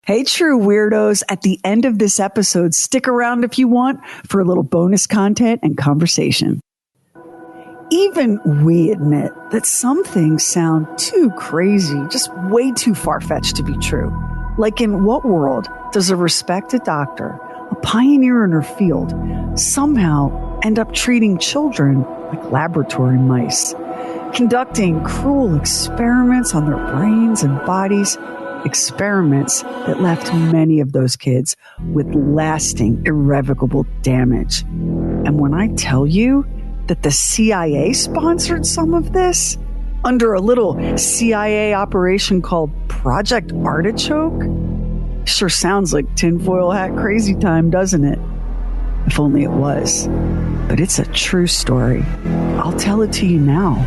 Hey, true weirdos, at the end of this episode, stick around if you want for a little bonus content and conversation. Even we admit that some things sound too crazy, just way too far-fetched to be true. Like, in what world does a respected doctor, a pioneer in her field, somehow end up treating children like laboratory mice, conducting cruel experiments on their brains and bodies, experiments that left many of those kids with lasting, irrevocable damage? And when I tell you that the CIA sponsored some of this under a little CIA operation called Project Artichoke, sure sounds like tinfoil hat crazy time, doesn't it? If only it was. But it's a true story. I'll tell it to you now.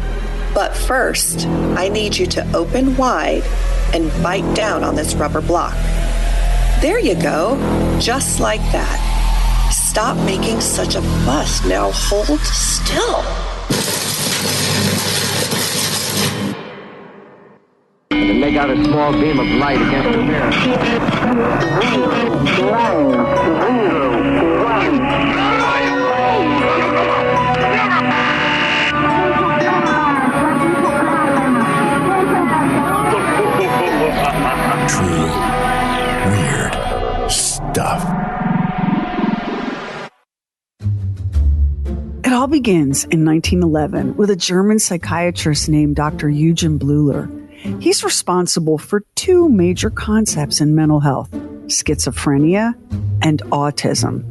But first, I need you to open wide and bite down on this rubber block. There you go, just like that. Stop making such a fuss. Now hold still. And make out a small beam of light against the mirror. True weird stuff. It all begins in 1911 with a German psychiatrist named Dr. Eugen Bleuler. He's responsible for two major concepts in mental health: schizophrenia and autism.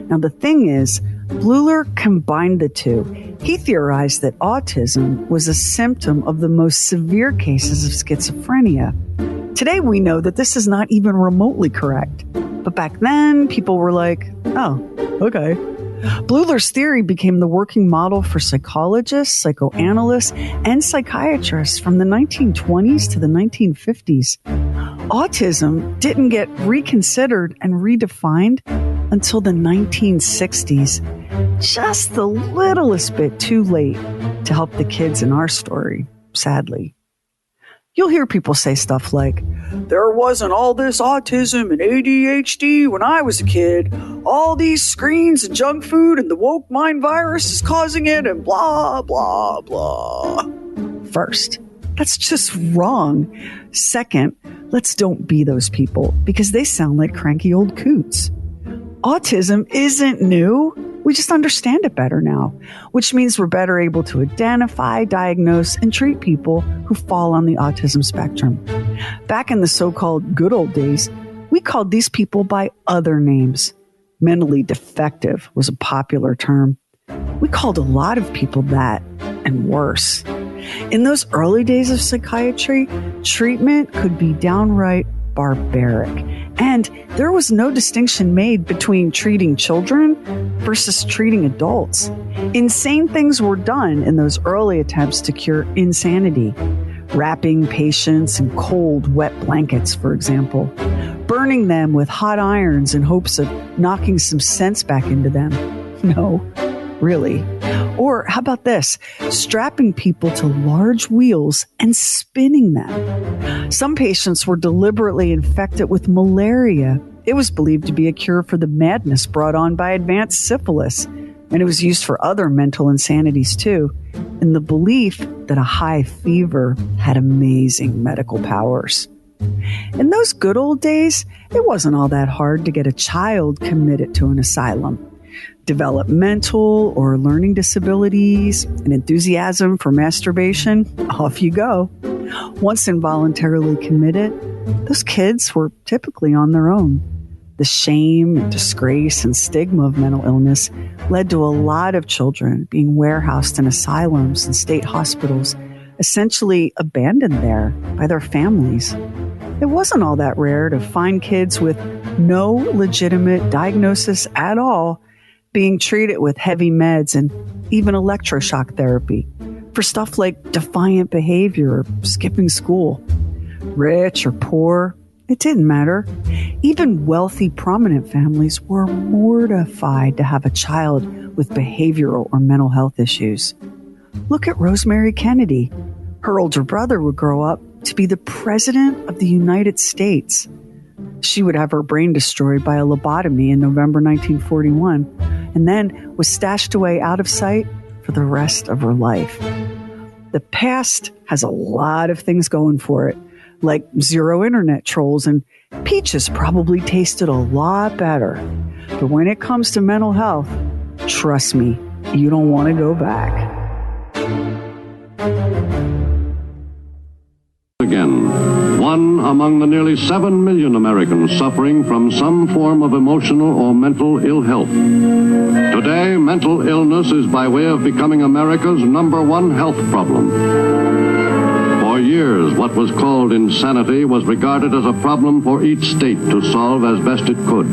Now, the thing is, Bleuler combined the two. He theorized that autism was a symptom of the most severe cases of schizophrenia. Today, we know that this is not even remotely correct. But back then, people were like, oh, okay. Bleuler's theory became the working model for psychologists, psychoanalysts, and psychiatrists from the 1920s to the 1950s. Autism didn't get reconsidered and redefined until the 1960s, just the littlest bit too late to help the kids in our story, sadly. You'll hear people say stuff like, there wasn't all this autism and ADHD when I was a kid. All these screens and junk food and the woke mind virus is causing it, and blah, blah, blah. First, that's just wrong. Second, let's don't be those people because they sound like cranky old coots. Autism isn't new. We just understand it better now, which means we're better able to identify, diagnose, and treat people who fall on the autism spectrum. Back in the so-called good old days, we called these people by other names. Mentally defective was a popular term. We called a lot of people that, and worse. In those early days of psychiatry, treatment could be downright barbaric. And there was no distinction made between treating children versus treating adults. Insane things were done in those early attempts to cure insanity. Wrapping patients in cold, wet blankets, for example. Burning them with hot irons in hopes of knocking some sense back into them. No, really. Or how about this? Strapping people to large wheels and spinning them. Some patients were deliberately infected with malaria. It was believed to be a cure for the madness brought on by advanced syphilis. And it was used for other mental insanities too, in the belief that a high fever had amazing medical powers. In those good old days, it wasn't all that hard to get a child committed to an asylum. Developmental or learning disabilities, an enthusiasm for masturbation, off you go. Once involuntarily committed, those kids were typically on their own. The shame and disgrace and stigma of mental illness led to a lot of children being warehoused in asylums and state hospitals, essentially abandoned there by their families. It wasn't all that rare to find kids with no legitimate diagnosis at all being treated with heavy meds and even electroshock therapy for stuff like defiant behavior or skipping school. Rich or poor, it didn't matter. Even wealthy, prominent families were mortified to have a child with behavioral or mental health issues. Look at Rosemary Kennedy. Her older brother would grow up to be the President of the United States. She would have her brain destroyed by a lobotomy in November 1941, and then was stashed away out of sight for the rest of her life. The past has a lot of things going for it, like zero internet trolls, and peaches probably tasted a lot better. But when it comes to mental health, trust me, you don't want to go back. Again, one among the nearly 7 million Americans suffering from some form of emotional or mental ill health. Today, mental illness is by way of becoming America's #1 health problem. For years, what was called insanity was regarded as a problem for each state to solve as best it could.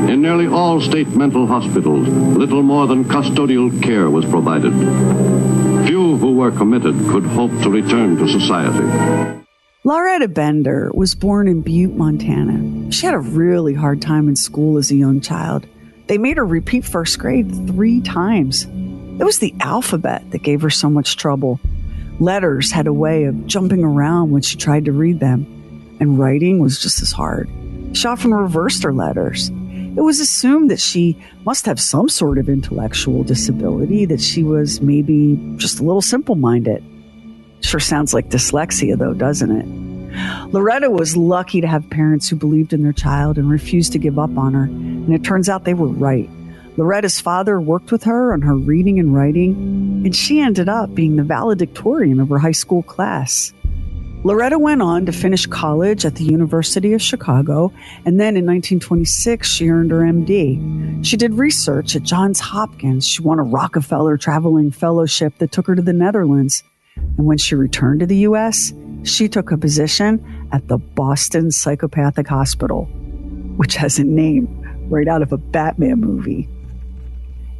In nearly all state mental hospitals, little more than custodial care was provided. Few who were committed could hope to return to society. Lauretta Bender was born in Butte, Montana. She had a really hard time in school as a young child. They made her repeat first grade 3 times. It was the alphabet that gave her so much trouble. Letters had a way of jumping around when she tried to read them, and writing was just as hard. She often reversed her letters. It was assumed that she must have some sort of intellectual disability, that she was maybe just a little simple-minded. Sure sounds like dyslexia, though, doesn't it? Loretta was lucky to have parents who believed in their child and refused to give up on her, and it turns out they were right. Loretta's father worked with her on her reading and writing, and she ended up being the valedictorian of her high school class. Loretta went on to finish college at the University of Chicago, and then in 1926, she earned her MD. She did research at Johns Hopkins. She won a Rockefeller Traveling Fellowship that took her to the Netherlands. And when she returned to the U.S., she took a position at the Boston Psychopathic Hospital, which has a name right out of a Batman movie.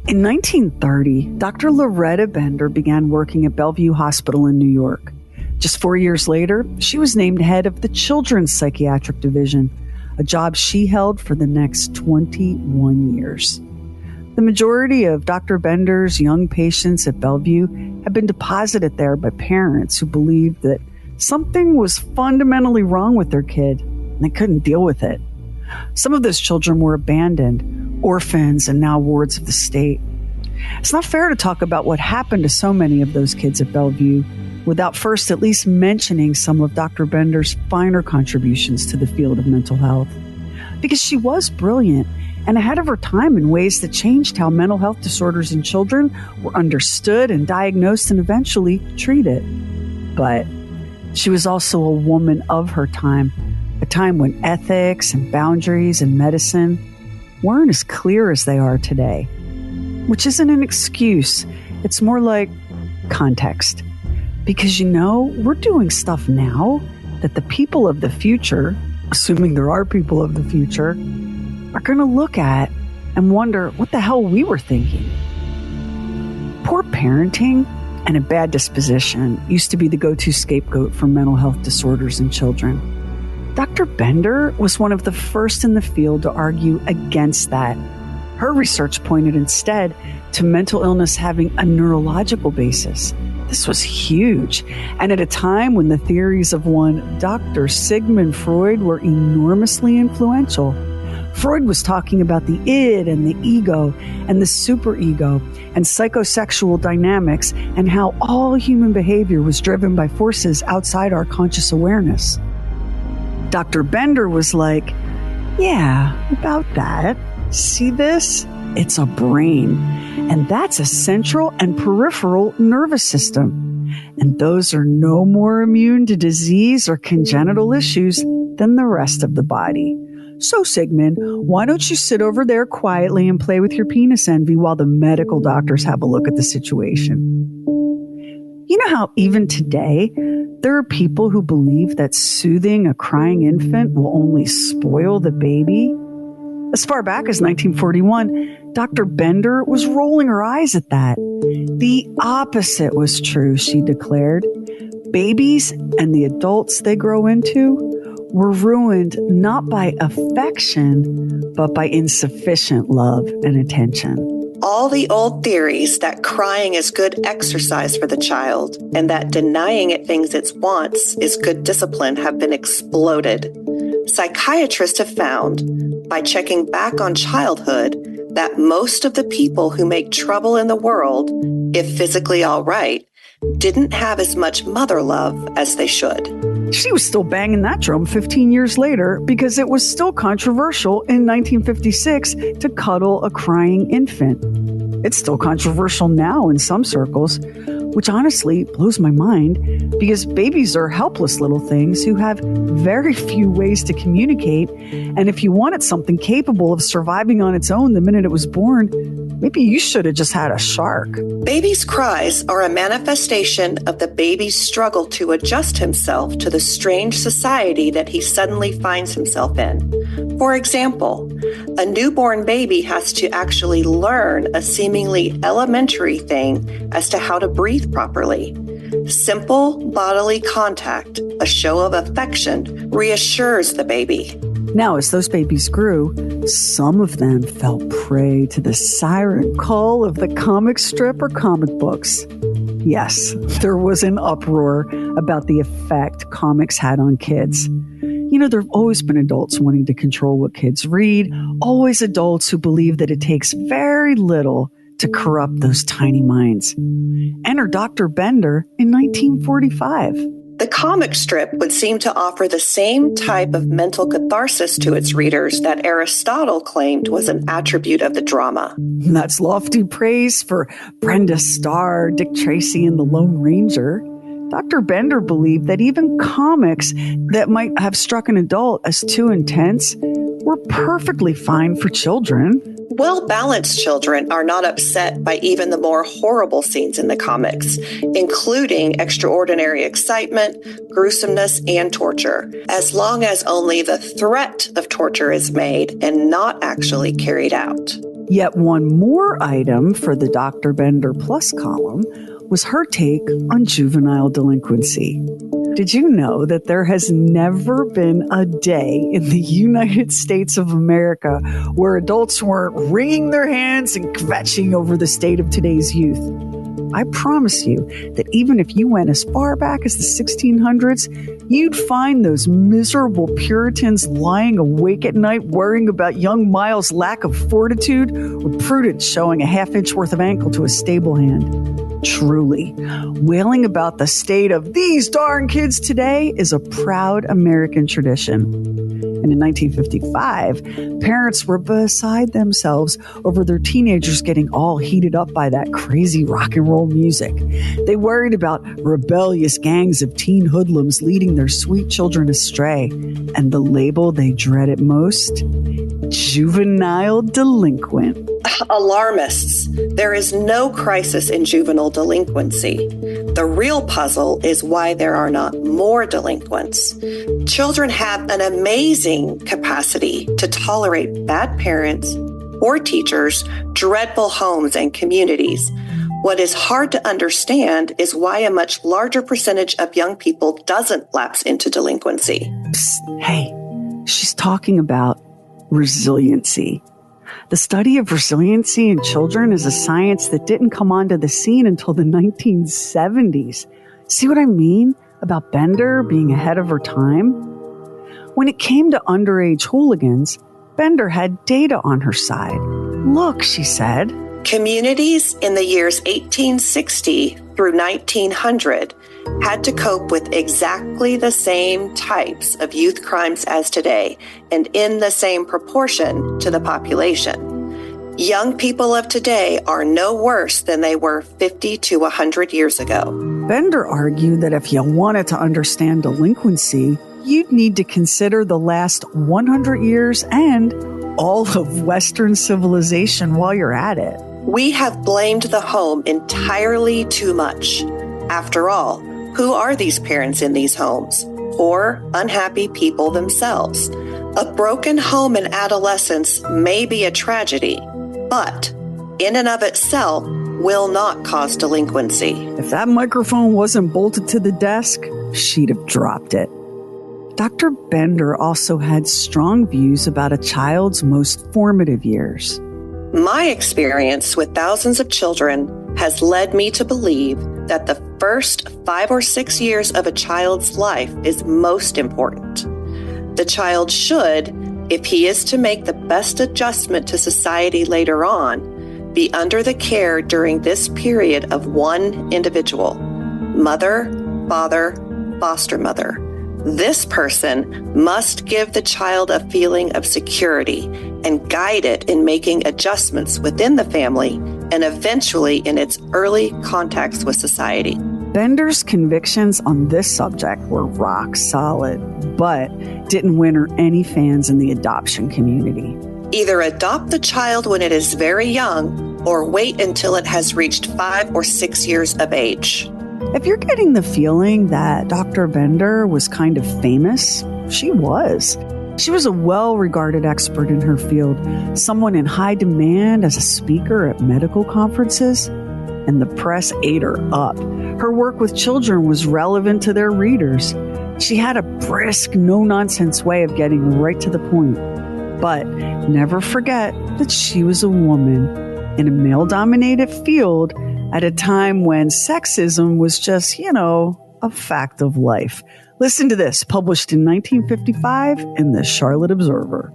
In 1930, Dr. Loretta Bender began working at Bellevue Hospital in New York. Just 4 years later, she was named head of the Children's Psychiatric Division, a job she held for the next 21 years. The majority of Dr. Bender's young patients at Bellevue had been deposited there by parents who believed that something was fundamentally wrong with their kid, and they couldn't deal with it. Some of those children were abandoned, orphans, and now wards of the state. It's not fair to talk about what happened to so many of those kids at Bellevue without first at least mentioning some of Dr. Bender's finer contributions to the field of mental health. Because she was brilliant and ahead of her time in ways that changed how mental health disorders in children were understood and diagnosed and eventually treated. But she was also a woman of her time, a time when ethics and boundaries in medicine weren't as clear as they are today. Which isn't an excuse, it's more like context. Because, we're doing stuff now that the people of the future, assuming there are people of the future, are going to look at and wonder what the hell we were thinking. Poor parenting and a bad disposition used to be the go-to scapegoat for mental health disorders in children. Dr. Bender was one of the first in the field to argue against that. Her research pointed instead to mental illness having a neurological basis. This was huge, and at a time when the theories of one Dr. Sigmund Freud were enormously influential. Freud was talking about the id and the ego and the superego and psychosexual dynamics and how all human behavior was driven by forces outside our conscious awareness. Dr. Bender was like, yeah, about that. See this? It's a brain. And that's a central and peripheral nervous system. And those are no more immune to disease or congenital issues than the rest of the body. So, Sigmund, why don't you sit over there quietly and play with your penis envy while the medical doctors have a look at the situation? You know how even today, there are people who believe that soothing a crying infant will only spoil the baby? As far back as 1941, Dr. Bender was rolling her eyes at that. The opposite was true, she declared. Babies and the adults they grow into were ruined not by affection, but by insufficient love and attention. All the old theories that crying is good exercise for the child and that denying it things it wants is good discipline have been exploded. Psychiatrists have found, by checking back on childhood, that most of the people who make trouble in the world, if physically all right, didn't have as much mother love as they should. She was still banging that drum 15 years later because it was still controversial in 1956 to cuddle a crying infant. It's still controversial now in some circles, which honestly blows my mind because babies are helpless little things who have very few ways to communicate. And if you wanted something capable of surviving on its own the minute it was born, maybe you should have just had a shark. Baby's cries are a manifestation of the baby's struggle to adjust himself to the strange society that he suddenly finds himself in. For example, a newborn baby has to actually learn a seemingly elementary thing as to how to breathe properly. Simple bodily contact, a show of affection, reassures the baby. Now, as those babies grew, some of them fell prey to the siren call of the comic strip or comic books. Yes, there was an uproar about the effect comics had on kids. You know, there have always been adults wanting to control what kids read, always adults who believe that it takes very little to corrupt those tiny minds. Enter Dr. Bender in 1945. The comic strip would seem to offer the same type of mental catharsis to its readers that Aristotle claimed was an attribute of the drama. That's lofty praise for Brenda Starr, Dick Tracy, and the Lone Ranger. Dr. Bender believed that even comics that might have struck an adult as too intense were perfectly fine for children. Well-balanced children are not upset by even the more horrible scenes in the comics, including extraordinary excitement, gruesomeness, and torture, as long as only the threat of torture is made and not actually carried out. Yet one more item for the Dr. Bender Plus column was her take on juvenile delinquency. Did you know that there has never been a day in the United States of America where adults weren't wringing their hands and kvetching over the state of today's youth? I promise you that even if you went as far back as the 1600s, you'd find those miserable Puritans lying awake at night worrying about young Miles' lack of fortitude or Prudence showing a half-inch worth of ankle to a stable hand. Truly, wailing about the state of these darn kids today is a proud American tradition. And in 1955, parents were beside themselves over their teenagers getting all heated up by that crazy rock and roll music. They worried about rebellious gangs of teen hoodlums leading their sweet children astray. And the label they dreaded most? Juvenile delinquent. Alarmists. There is no crisis in juvenile delinquency. The real puzzle is why there are not more delinquents. Children have an amazing capacity to tolerate bad parents or teachers, dreadful homes and communities. What is hard to understand is why a much larger percentage of young people doesn't lapse into delinquency. Psst, hey, she's talking about resiliency. The study of resiliency in children is a science that didn't come onto the scene until the 1970s. See what I mean about Bender being ahead of her time? When it came to underage hooligans, Bender had data on her side. Look, she said. Communities in the years 1860 through 1900 had to cope with exactly the same types of youth crimes as today, and in the same proportion to the population. Young people of today are no worse than they were 50 to 100 years ago. Bender argued that if you wanted to understand delinquency, you'd need to consider the last 100 years and all of Western civilization while you're at it. We have blamed the home entirely too much. After all, who are these parents in these homes? Or unhappy people themselves? A broken home in adolescence may be a tragedy, but in and of itself will not cause delinquency. If that microphone wasn't bolted to the desk, she'd have dropped it. Dr. Bender also had strong views about a child's most formative years. My experience with thousands of children has led me to believe that the first 5 or 6 years of a child's life is most important. The child should, if he is to make the best adjustment to society later on, be under the care during this period of one individual: mother, father, foster mother. This person must give the child a feeling of security and guide it in making adjustments within the family and eventually in its early contacts with society. Bender's convictions on this subject were rock solid, but didn't win her any fans in the adoption community. Either adopt the child when it is very young or wait until it has reached 5 or 6 years of age. If you're getting the feeling that Dr. Bender was kind of famous, she was. She was a well-regarded expert in her field, someone in high demand as a speaker at medical conferences, and the press ate her up. Her work with children was relevant to their readers. She had a brisk, no-nonsense way of getting right to the point. But never forget that she was a woman in a male-dominated field at a time when sexism was just, a fact of life. Listen to this, published in 1955 in the Charlotte Observer.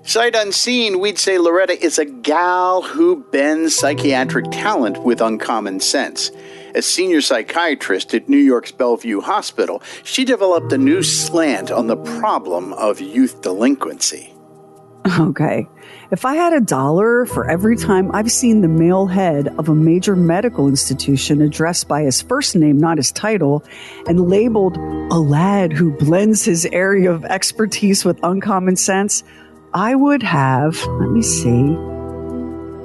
Sight unseen, we'd say Loretta is a gal who bends psychiatric talent with uncommon sense. As senior psychiatrist at New York's Bellevue Hospital, she developed a new slant on the problem of youth delinquency. Okay, if I had $1 for every time I've seen the male head of a major medical institution addressed by his first name, not his title, and labeled a lad who blends his area of expertise with uncommon sense, I would have,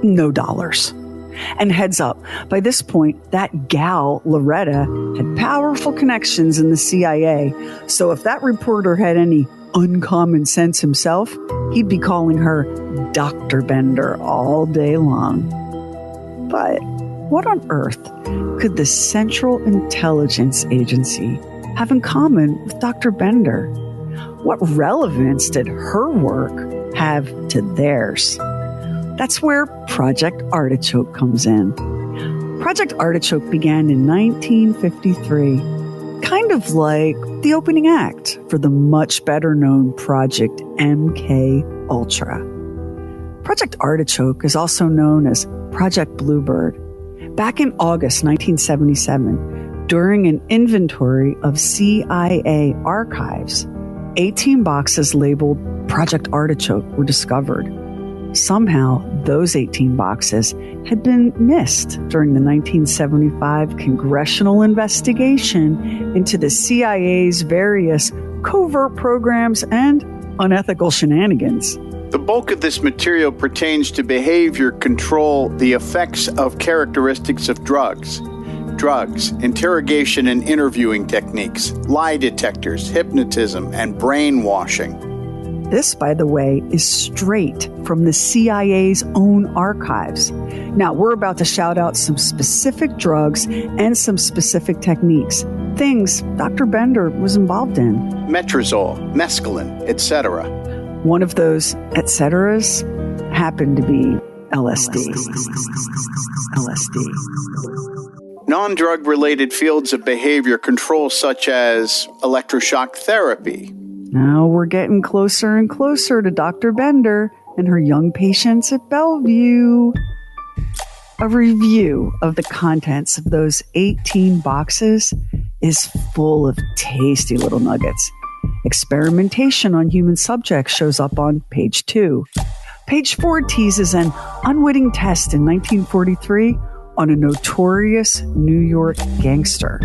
no dollars. And heads up, by this point, that gal, Loretta, had powerful connections in the CIA. So if that reporter had any uncommon sense himself, he'd be calling her Dr. Bender all day long. But what on earth could the Central Intelligence Agency have in common with Dr. Bender? What relevance did her work have to theirs? That's where Project Artichoke comes in. Project Artichoke began in 1953, kind of like the opening act for the much better known Project MK Ultra. Project Artichoke is also known as Project Bluebird. Back in August 1977, during an inventory of CIA archives, 18 boxes labeled Project Artichoke were discovered. Somehow, those 18 boxes had been missed during the 1975 congressional investigation into the CIA's various covert programs and unethical shenanigans. The bulk of this material pertains to behavior control, the effects of characteristics of drugs, interrogation and interviewing techniques, lie detectors, hypnotism, and brainwashing. This, by the way, is straight from the CIA's own archives. Now, we're about to shout out some specific drugs and some specific techniques, things Dr. Bender was involved in. Metrazole, mescaline, etc. One of those et ceteras happened to be LSD. Non-drug-related fields of behavior control such as electroshock therapy. Now we're getting closer and closer to Dr. Bender and her young patients at Bellevue. A review of the contents of those 18 boxes is full of tasty little nuggets. Experimentation on human subjects shows up on page 2. Page 4 teases an unwitting test in 1943 on a notorious New York gangster.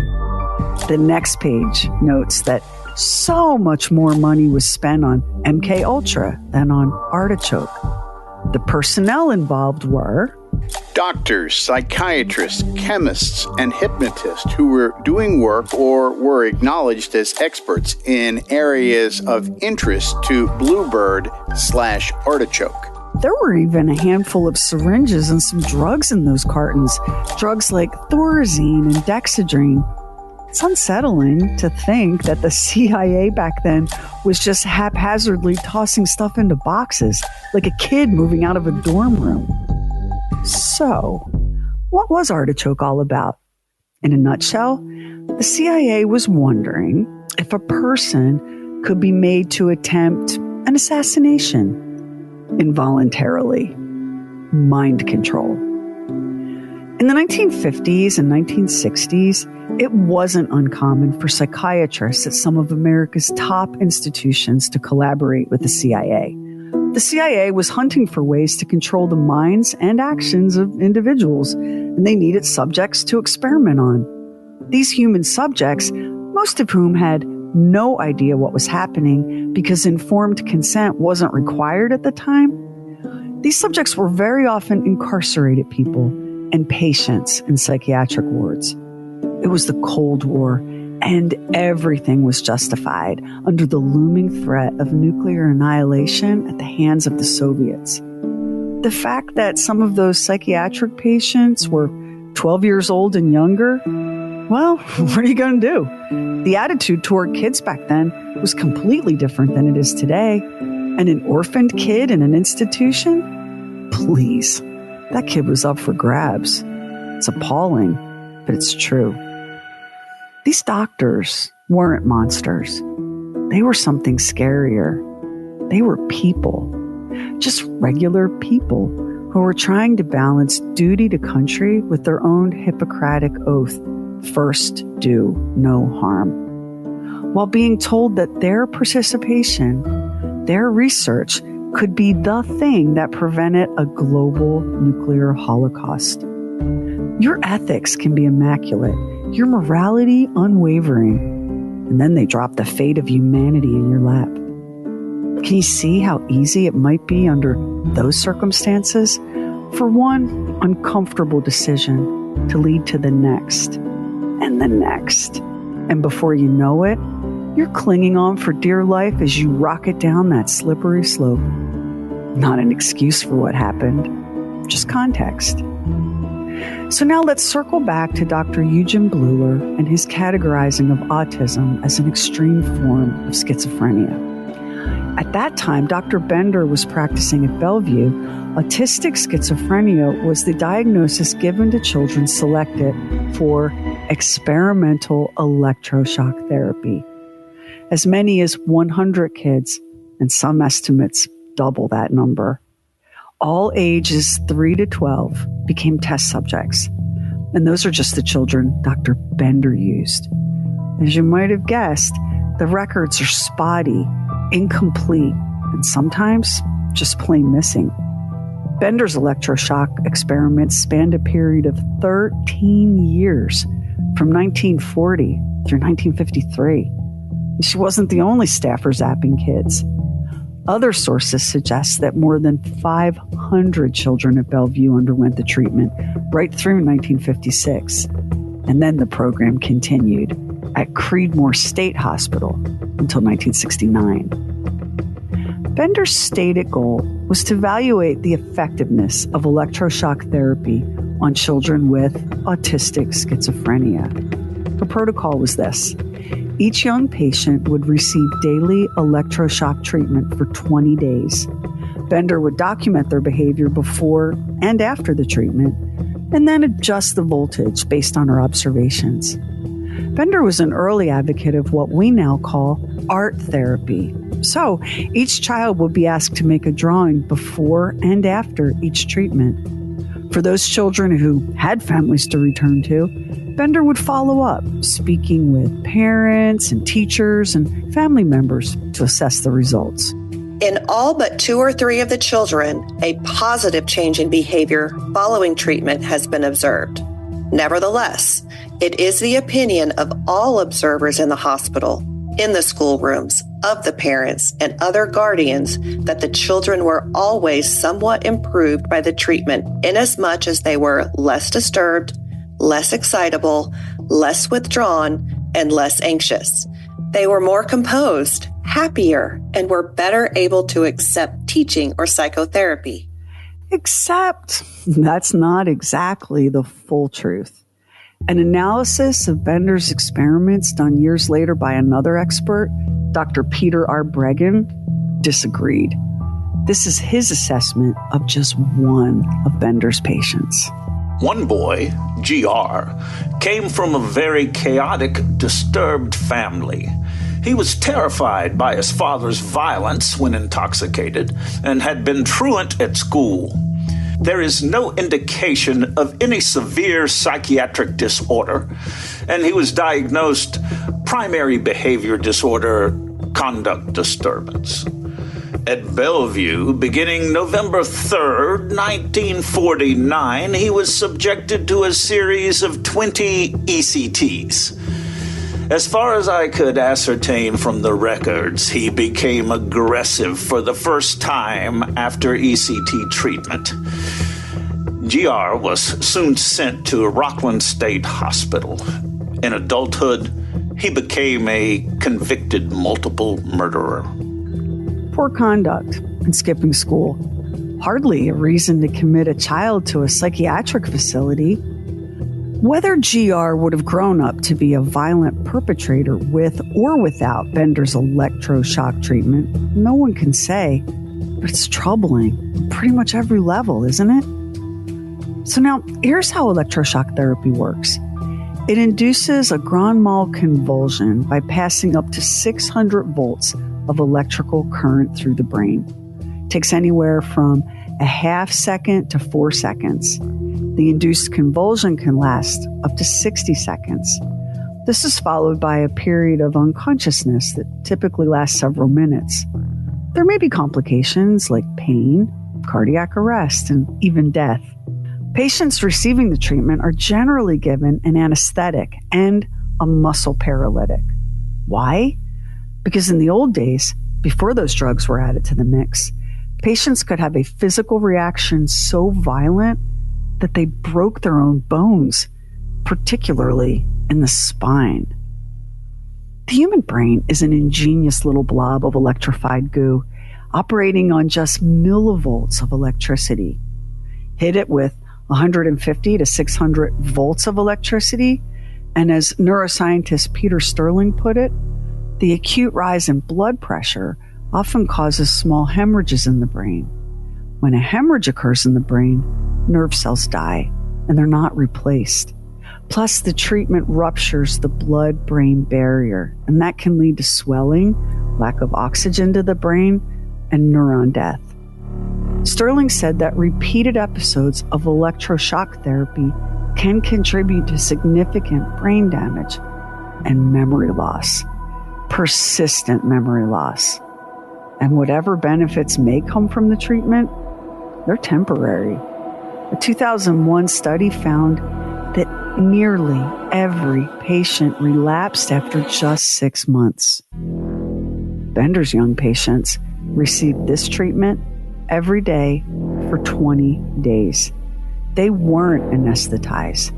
The next page notes that so much more money was spent on MK Ultra than on Artichoke. The personnel involved were doctors, psychiatrists, chemists, and hypnotists who were doing work or were acknowledged as experts in areas of interest to Bluebird/Artichoke. There were even a handful of syringes and some drugs in those cartons, drugs like Thorazine and Dexedrine. It's unsettling to think that the CIA back then was just haphazardly tossing stuff into boxes, like a kid moving out of a dorm room. So, what was Artichoke all about? In a nutshell, the CIA was wondering if a person could be made to attempt an assassination involuntarily. Mind control. In the 1950s and 1960s, it wasn't uncommon for psychiatrists at some of America's top institutions to collaborate with the CIA. The CIA was hunting for ways to control the minds and actions of individuals, and they needed subjects to experiment on. These human subjects, most of whom had no idea what was happening because informed consent wasn't required at the time, these subjects were very often incarcerated people and patients in psychiatric wards. It was the Cold War, and everything was justified under the looming threat of nuclear annihilation at the hands of the Soviets. The fact that some of those psychiatric patients were 12 years old and younger, well, what are you going to do? The attitude toward kids back then was completely different than it is today. And an orphaned kid in an institution? Please. That kid was up for grabs. It's appalling, but it's true. These doctors weren't monsters. They were something scarier. They were people. Just regular people who were trying to balance duty to country with their own Hippocratic oath, first do no harm, while being told that their participation, their research, could be the thing that prevented a global nuclear holocaust. Your ethics can be immaculate, your morality unwavering, and then they drop the fate of humanity in your lap. Can you see how easy it might be under those circumstances for one uncomfortable decision to lead to the next and the next? And before you know it, you're clinging on for dear life as you rocket down that slippery slope. Not an excuse for what happened, just context. So now let's circle back to Dr. Eugen Bleuler and his categorizing of autism as an extreme form of schizophrenia. At that time, Dr. Bender was practicing at Bellevue. Autistic schizophrenia was the diagnosis given to children selected for experimental electroshock therapy. As many as 100 kids, and some estimates double that number, all ages 3 to 12 became test subjects. And those are just the children Dr. Bender used. As you might have guessed, the records are spotty, incomplete, and sometimes just plain missing. Bender's electroshock experiments spanned a period of 13 years, from 1940 through 1953. And she wasn't the only staffer zapping kids. Other sources suggest that more than 500 children at Bellevue underwent the treatment right through 1956. And then the program continued at Creedmoor State Hospital until 1969. Bender's stated goal was to evaluate the effectiveness of electroshock therapy on children with autistic schizophrenia. The protocol was this. Each young patient would receive daily electroshock treatment for 20 days. Bender would document their behavior before and after the treatment, and then adjust the voltage based on her observations. Bender was an early advocate of what we now call art therapy. So each child would be asked to make a drawing before and after each treatment. For those children who had families to return to, Bender would follow up, speaking with parents and teachers and family members to assess the results. In all but 2 or 3 of the children, a positive change in behavior following treatment has been observed. Nevertheless, it is the opinion of all observers in the hospital, in the schoolrooms, of the parents and other guardians that the children were always somewhat improved by the treatment, inasmuch as they were less disturbed, less excitable, less withdrawn, and less anxious. They were more composed, happier, and were better able to accept teaching or psychotherapy. Except that's not exactly the full truth. An analysis of Bender's experiments done years later by another expert, Dr. Peter R. Bregan, disagreed. This is his assessment of just one of Bender's patients. One boy, GR, came from a very chaotic, disturbed family. He was terrified by his father's violence when intoxicated and had been truant at school. There is no indication of any severe psychiatric disorder, and he was diagnosed primary behavior disorder, conduct disturbance. At Bellevue, beginning November 3rd, 1949, he was subjected to a series of 20 ECTs. As far as I could ascertain from the records, he became aggressive for the first time after ECT treatment. GR was soon sent to Rockland State Hospital. In adulthood, he became a convicted multiple murderer. Poor conduct and skipping school. Hardly a reason to commit a child to a psychiatric facility. Whether GR would have grown up to be a violent perpetrator with or without Bender's electroshock treatment, no one can say, but it's troubling on pretty much every level, isn't it? So now, here's how electroshock therapy works. It induces a grand mal convulsion by passing up to 600 volts of electrical current through the brain. It takes anywhere from a half second to 4 seconds. The induced convulsion can last up to 60 seconds. This is followed by a period of unconsciousness that typically lasts several minutes. There may be complications like pain, cardiac arrest, and even death. Patients receiving the treatment are generally given an anesthetic and a muscle paralytic. Why? Because in the old days, before those drugs were added to the mix, patients could have a physical reaction so violent that they broke their own bones, particularly in the spine. The human brain is an ingenious little blob of electrified goo operating on just millivolts of electricity. Hit it with 150 to 600 volts of electricity, and as neuroscientist Peter Sterling put it, the acute rise in blood pressure often causes small hemorrhages in the brain. When a hemorrhage occurs in the brain, nerve cells die, and they're not replaced. Plus, the treatment ruptures the blood-brain barrier, and that can lead to swelling, lack of oxygen to the brain, and neuron death. Sterling said that repeated episodes of electroshock therapy can contribute to significant brain damage and memory loss, persistent memory loss. And whatever benefits may come from the treatment, they're temporary. A 2001 study found that nearly every patient relapsed after just 6 months. Bender's young patients received this treatment every day for 20 days. They weren't anesthetized.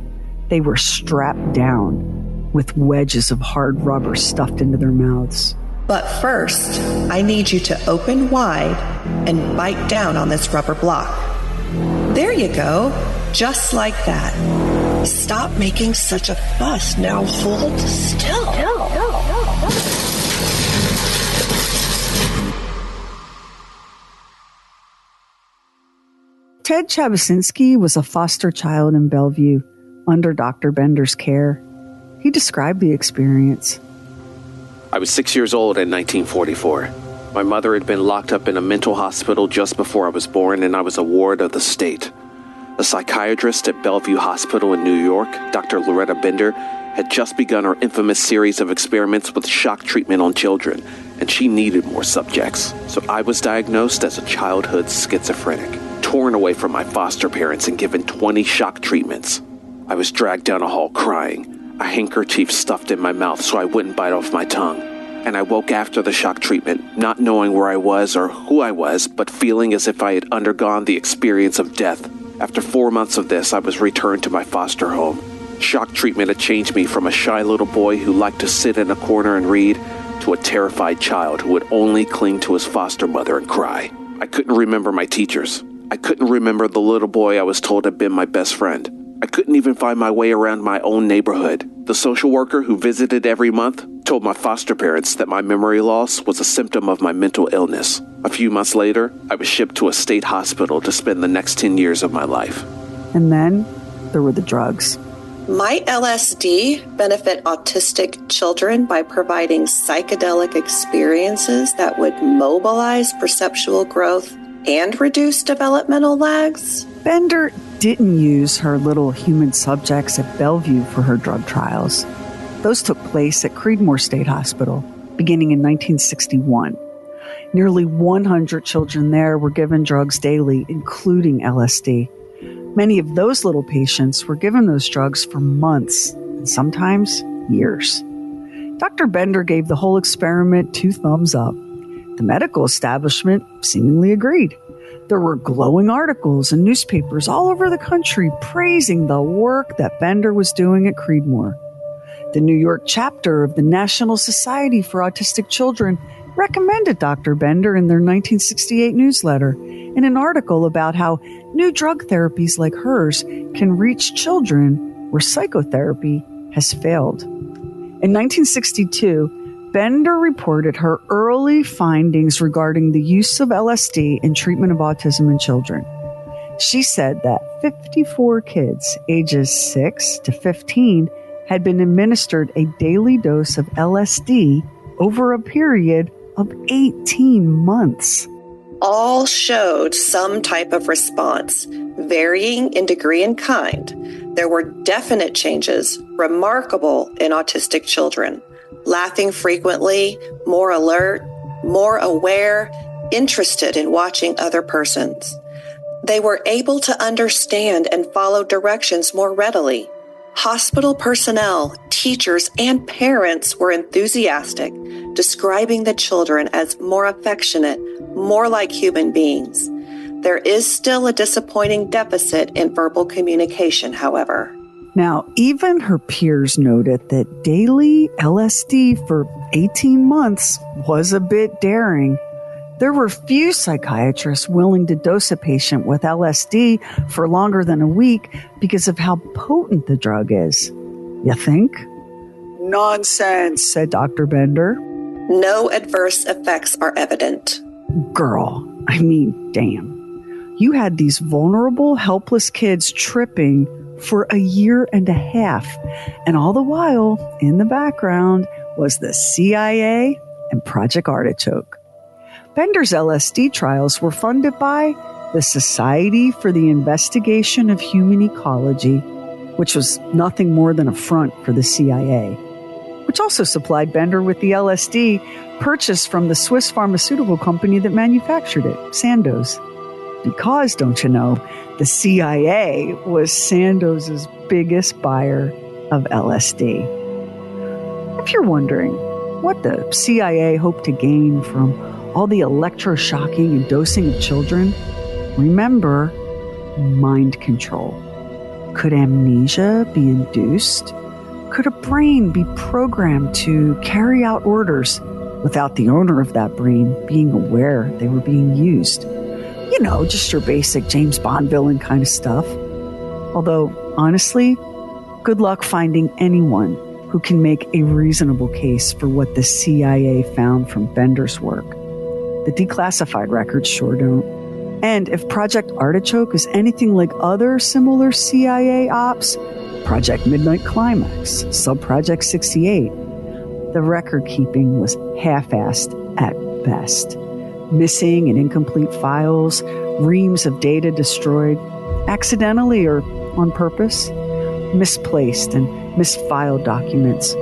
They were strapped down with wedges of hard rubber stuffed into their mouths. But first, I need you to open wide and bite down on this rubber block. There you go, just like that. Stop making such a fuss. Now hold still. Ted Chabusinski was a foster child in Bellevue under Dr. Bender's care. He described the experience. I was 6 years old in 1944. My mother had been locked up in a mental hospital just before I was born, and I was a ward of the state. A psychiatrist at Bellevue Hospital in New York, Dr. Lauretta Bender, had just begun her infamous series of experiments with shock treatment on children, and she needed more subjects. So I was diagnosed as a childhood schizophrenic, torn away from my foster parents and given 20 shock treatments. I was dragged down a hall crying, a handkerchief stuffed in my mouth so I wouldn't bite off my tongue. And I woke after the shock treatment, not knowing where I was or who I was, but feeling as if I had undergone the experience of death. After 4 months of this, I was returned to my foster home. Shock treatment had changed me from a shy little boy who liked to sit in a corner and read to a terrified child who would only cling to his foster mother and cry. I couldn't remember my teachers. I couldn't remember the little boy I was told had been my best friend. I couldn't even find my way around my own neighborhood. The social worker who visited every month told my foster parents that my memory loss was a symptom of my mental illness. A few months later, I was shipped to a state hospital to spend the next 10 years of my life. And then there were the drugs. Might LSD benefit autistic children by providing psychedelic experiences that would mobilize perceptual growth and reduce developmental lags? Bender didn't use her little human subjects at Bellevue for her drug trials. Those took place at Creedmoor State Hospital, beginning in 1961. Nearly 100 children there were given drugs daily, including LSD. Many of those little patients were given those drugs for months, and sometimes years. Dr. Bender gave the whole experiment 2 thumbs up. The medical establishment seemingly agreed. There were glowing articles in newspapers all over the country praising the work that Bender was doing at Creedmoor. The New York chapter of the National Society for Autistic Children recommended Dr. Bender in their 1968 newsletter in an article about how new drug therapies like hers can reach children where psychotherapy has failed. In 1962, Bender reported her early findings regarding the use of LSD in treatment of autism in children. She said that 54 kids ages 6 to 15 had been administered a daily dose of LSD over a period of 18 months. All showed some type of response, varying in degree and kind. There were definite changes, remarkable in autistic children. Laughing frequently, more alert, more aware, interested in watching other persons. They were able to understand and follow directions more readily. Hospital personnel, teachers, and parents were enthusiastic, describing the children as more affectionate, more like human beings. There is still a disappointing deficit in verbal communication, however. Now, even her peers noted that daily LSD for 18 months was a bit daring. There were few psychiatrists willing to dose a patient with LSD for longer than a week because of how potent the drug is. You think? Nonsense, said Dr. Bender. No adverse effects are evident. Girl, damn. You had these vulnerable, helpless kids tripping for a year and a half. And all the while, in the background, was the CIA and Project Artichoke. Bender's LSD trials were funded by the Society for the Investigation of Human Ecology, which was nothing more than a front for the CIA, which also supplied Bender with the LSD purchased from the Swiss pharmaceutical company that manufactured it, Sandoz. Because, don't you know, the CIA was Sandoz's biggest buyer of LSD. If you're wondering what the CIA hoped to gain from all the electroshocking and dosing of children, remember, mind control. Could amnesia be induced? Could a brain be programmed to carry out orders without the owner of that brain being aware they were being used? You know, just your basic James Bond villain kind of stuff. Although, honestly, good luck finding anyone who can make a reasonable case for what the CIA found from Bender's work. The declassified records sure don't. And if Project Artichoke is anything like other similar CIA ops, Project Midnight Climax, Subproject 68, the record keeping was half-assed at best. Missing and incomplete files, reams of data destroyed, accidentally or on purpose, misplaced and misfiled documents,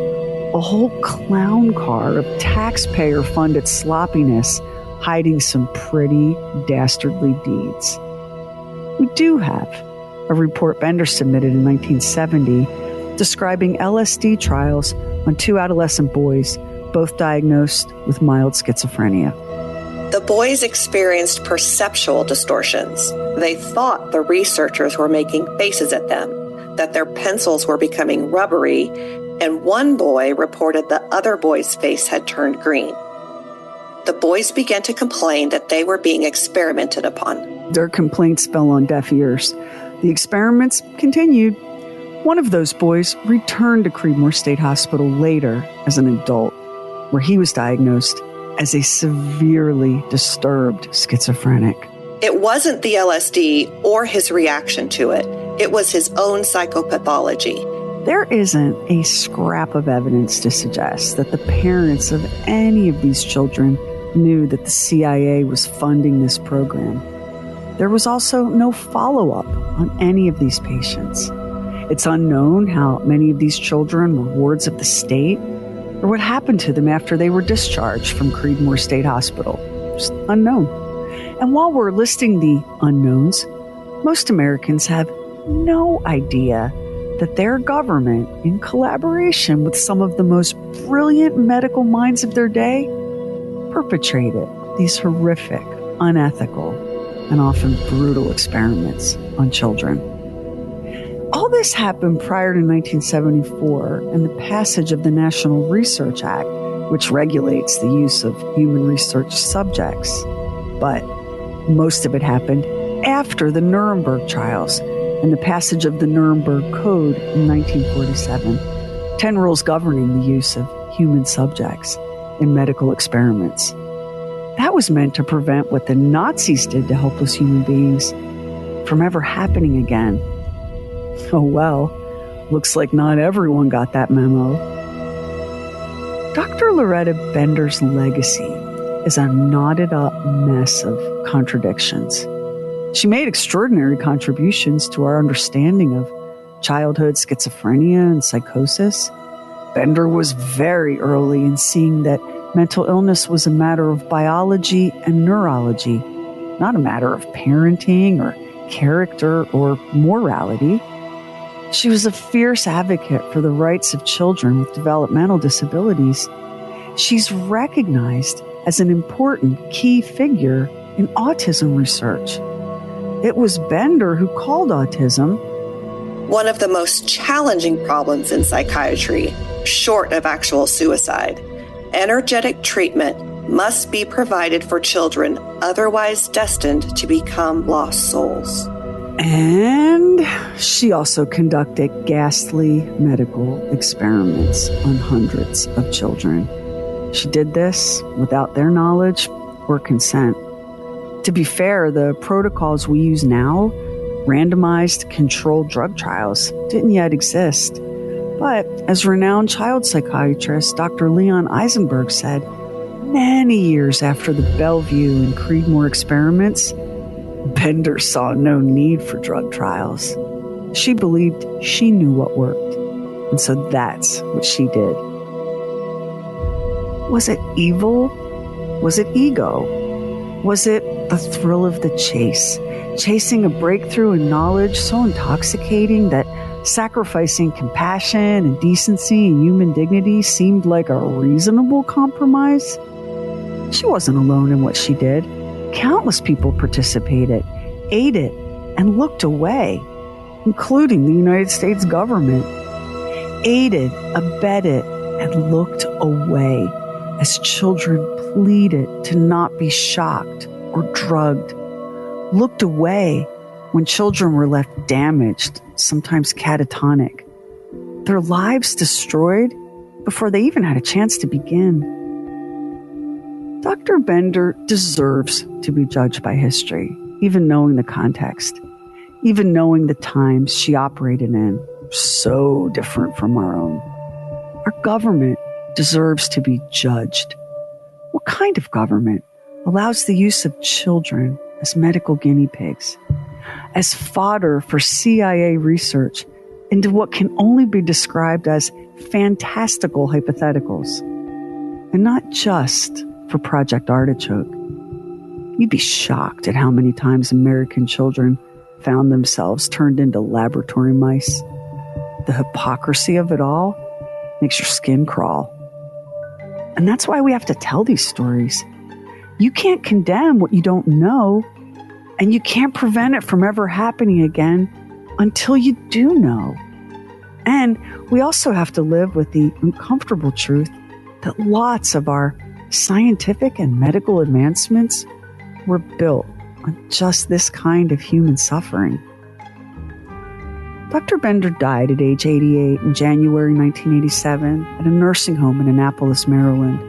a whole clown car of taxpayer-funded sloppiness hiding some pretty dastardly deeds. We do have a report Bender submitted in 1970 describing LSD trials on 2 adolescent boys, both diagnosed with mild schizophrenia. The boys experienced perceptual distortions. They thought the researchers were making faces at them, that their pencils were becoming rubbery, and one boy reported the other boy's face had turned green. The boys began to complain that they were being experimented upon. Their complaints fell on deaf ears. The experiments continued. One of those boys returned to Creedmoor State Hospital later as an adult, where he was diagnosed as a severely disturbed schizophrenic. It wasn't the LSD or his reaction to it. It was his own psychopathology. There isn't a scrap of evidence to suggest that the parents of any of these children knew that the CIA was funding this program. There was also no follow-up on any of these patients. It's unknown how many of these children were wards of the state or what happened to them after they were discharged from Creedmoor State Hospital. Just unknown. And while we're listing the unknowns, most Americans have no idea that their government, in collaboration with some of the most brilliant medical minds of their day, perpetrated these horrific, unethical, and often brutal experiments on children. All this happened prior to 1974 and the passage of the National Research Act, which regulates the use of human research subjects. But most of it happened after the Nuremberg trials and the passage of the Nuremberg Code in 1947, 10 rules governing the use of human subjects in medical experiments. That was meant to prevent what the Nazis did to helpless human beings from ever happening again. Oh well, looks like not everyone got that memo. Dr. Loretta Bender's legacy is a knotted up mess of contradictions. She made extraordinary contributions to our understanding of childhood schizophrenia and psychosis. Bender was very early in seeing that mental illness was a matter of biology and neurology, not a matter of parenting or character or morality. She was a fierce advocate for the rights of children with developmental disabilities. She's recognized as an important key figure in autism research. It was Bender who called autism one of the most challenging problems in psychiatry, short of actual suicide. Energetic treatment must be provided for children otherwise destined to become lost souls. And she also conducted ghastly medical experiments on hundreds of children. She did this without their knowledge or consent. To be fair, the protocols we use now, randomized controlled drug trials, didn't yet exist. But as renowned child psychiatrist Dr. Leon Eisenberg said, many years after the Bellevue and Creedmoor experiments, Bender saw no need for drug trials. She believed she knew what worked, and so that's what she did. Was it evil? Was it ego? Was it the thrill of the chase, chasing a breakthrough in knowledge so intoxicating that sacrificing compassion and decency and human dignity seemed like a reasonable compromise? She wasn't alone in what she did. Countless people participated, aided, and looked away, including the United States government. Aided, abetted, and looked away as children pleaded to not be shocked or drugged. Looked away when children were left damaged, sometimes catatonic. Their lives destroyed before they even had a chance to begin. Dr. Bender deserves to be judged by history, even knowing the context, even knowing the times she operated in, so different from our own. Our government deserves to be judged. What kind of government allows the use of children as medical guinea pigs, as fodder for CIA research into what can only be described as fantastical hypotheticals, and not just for Project Artichoke? You'd be shocked at how many times American children found themselves turned into laboratory mice. The hypocrisy of it all makes your skin crawl. And that's why we have to tell these stories. You can't condemn what you don't know, and you can't prevent it from ever happening again until you do know. And we also have to live with the uncomfortable truth that lots of our scientific and medical advancements were built on just this kind of human suffering. Dr. Bender died at age 88 in January 1987 at a nursing home in Annapolis, Maryland.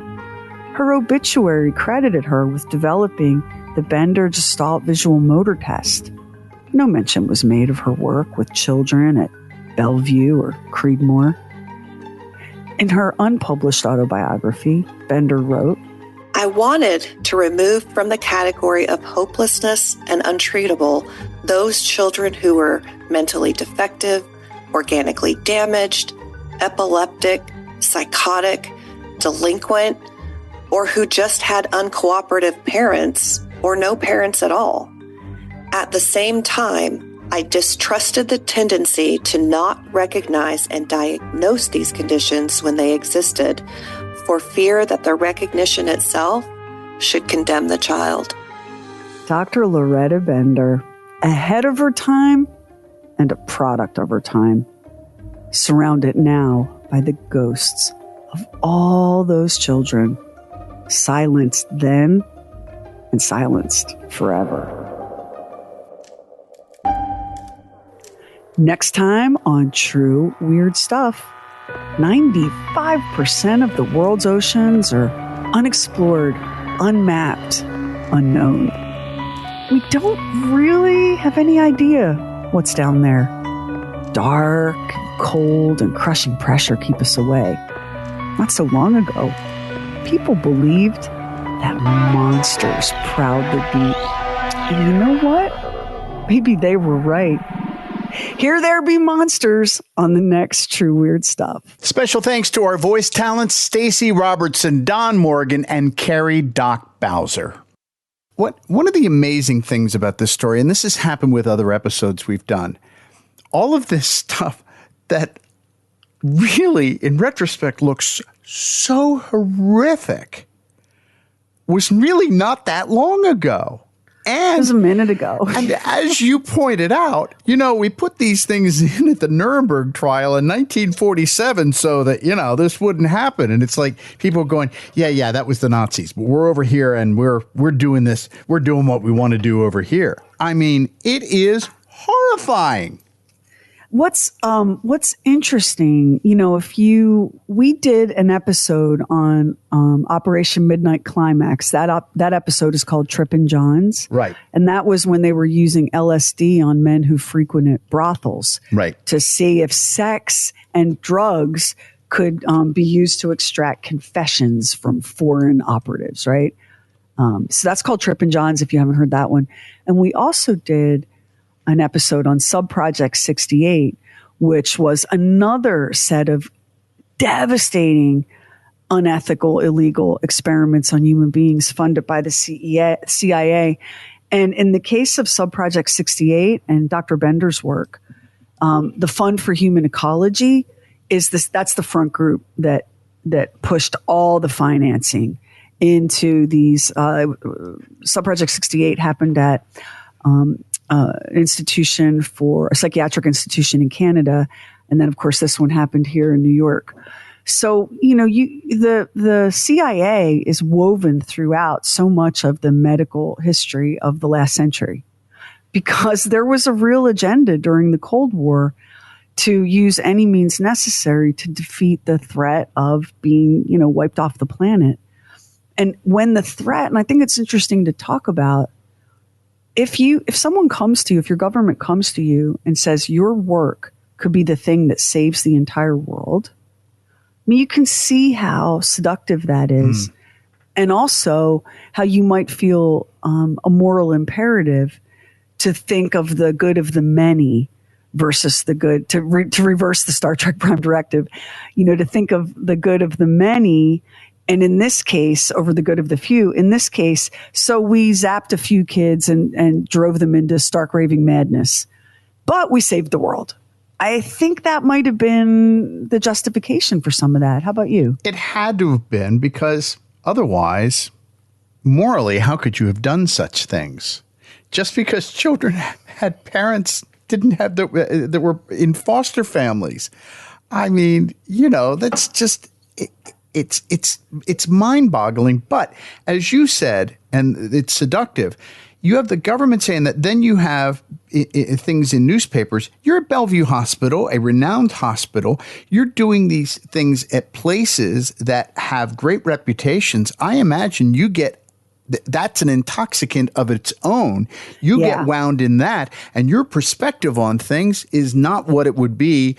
Her obituary credited her with developing the Bender Gestalt Visual Motor Test. No mention was made of her work with children at Bellevue or Creedmoor. In her unpublished autobiography, Bender wrote, I wanted to remove from the category of hopelessness and untreatable those children who were mentally defective, organically damaged, epileptic, psychotic, delinquent, or who just had uncooperative parents or no parents at all. At the same time, I distrusted the tendency to not recognize and diagnose these conditions when they existed, for fear that the recognition itself should condemn the child. Dr. Lauretta Bender, ahead of her time and a product of her time, surrounded now by the ghosts of all those children, silenced then and silenced forever. Next time on True Weird Stuff, 95% of the world's oceans are unexplored, unmapped, unknown. We don't really have any idea what's down there. Dark, cold, and crushing pressure keep us away. Not so long ago, people believed that monsters prowled the deep. And you know what? Maybe they were right. Here there be monsters on the next True Weird Stuff. Special thanks to our voice talents, Stacey Robertson, Don Morgan, and Carrie Doc Bowser. One of the amazing things about this story, and this has happened with other episodes we've done, all of this stuff that really, in retrospect, looks so horrific was really not that long ago. And it was a minute ago. And as you pointed out, you know, we put these things in at the Nuremberg trial in 1947 so that, you know, this wouldn't happen. And it's like people going, yeah, that was the Nazis. But we're over here and we're doing this. We're doing what we want to do over here. I mean, it is horrifying. What's interesting, you know, we did an episode on Operation Midnight Climax. That episode is called Trippin' Johns. Right. And that was when they were using LSD on men who frequented brothels. Right. To see if sex and drugs could be used to extract confessions from foreign operatives, right? So that's called Trippin' Johns, if you haven't heard that one. And we also did an episode on Subproject 68, which was another set of devastating, unethical, illegal experiments on human beings funded by the CIA. And in the case of Subproject 68 and Dr. Bender's work, the Fund for Human Ecology that's the front group that pushed all the financing into these. Subproject 68 happened at institution for a psychiatric institution in Canada. And then, of course, this one happened here in New York. So, you know, the CIA is woven throughout so much of the medical history of the last century because there was a real agenda during the Cold War to use any means necessary to defeat the threat of being, you know, wiped off the planet. And when the threat, and I think it's interesting to talk about, if someone comes to you, if your government comes to you and says your work could be the thing that saves the entire world, I mean, you can see how seductive that is. And also how you might feel a moral imperative to think of the good of the many versus the good, to reverse the Star Trek Prime Directive, you know, to think of the good of the many. And in this case, over the good of the few, in this case, so we zapped a few kids and drove them into stark raving madness. But we saved the world. I think that might have been the justification for some of that. How about you? It had to have been, because otherwise, morally, how could you have done such things? Just because children had parents that were in foster families. I mean, you know, that's just... It's mind-boggling, but as you said, and it's seductive, you have the government saying that, then you have things in newspapers. You're at Bellevue Hospital, a renowned hospital. You're doing these things at places that have great reputations. I imagine you get that's an intoxicant of its own. You get wound in that, and your perspective on things is not what it would be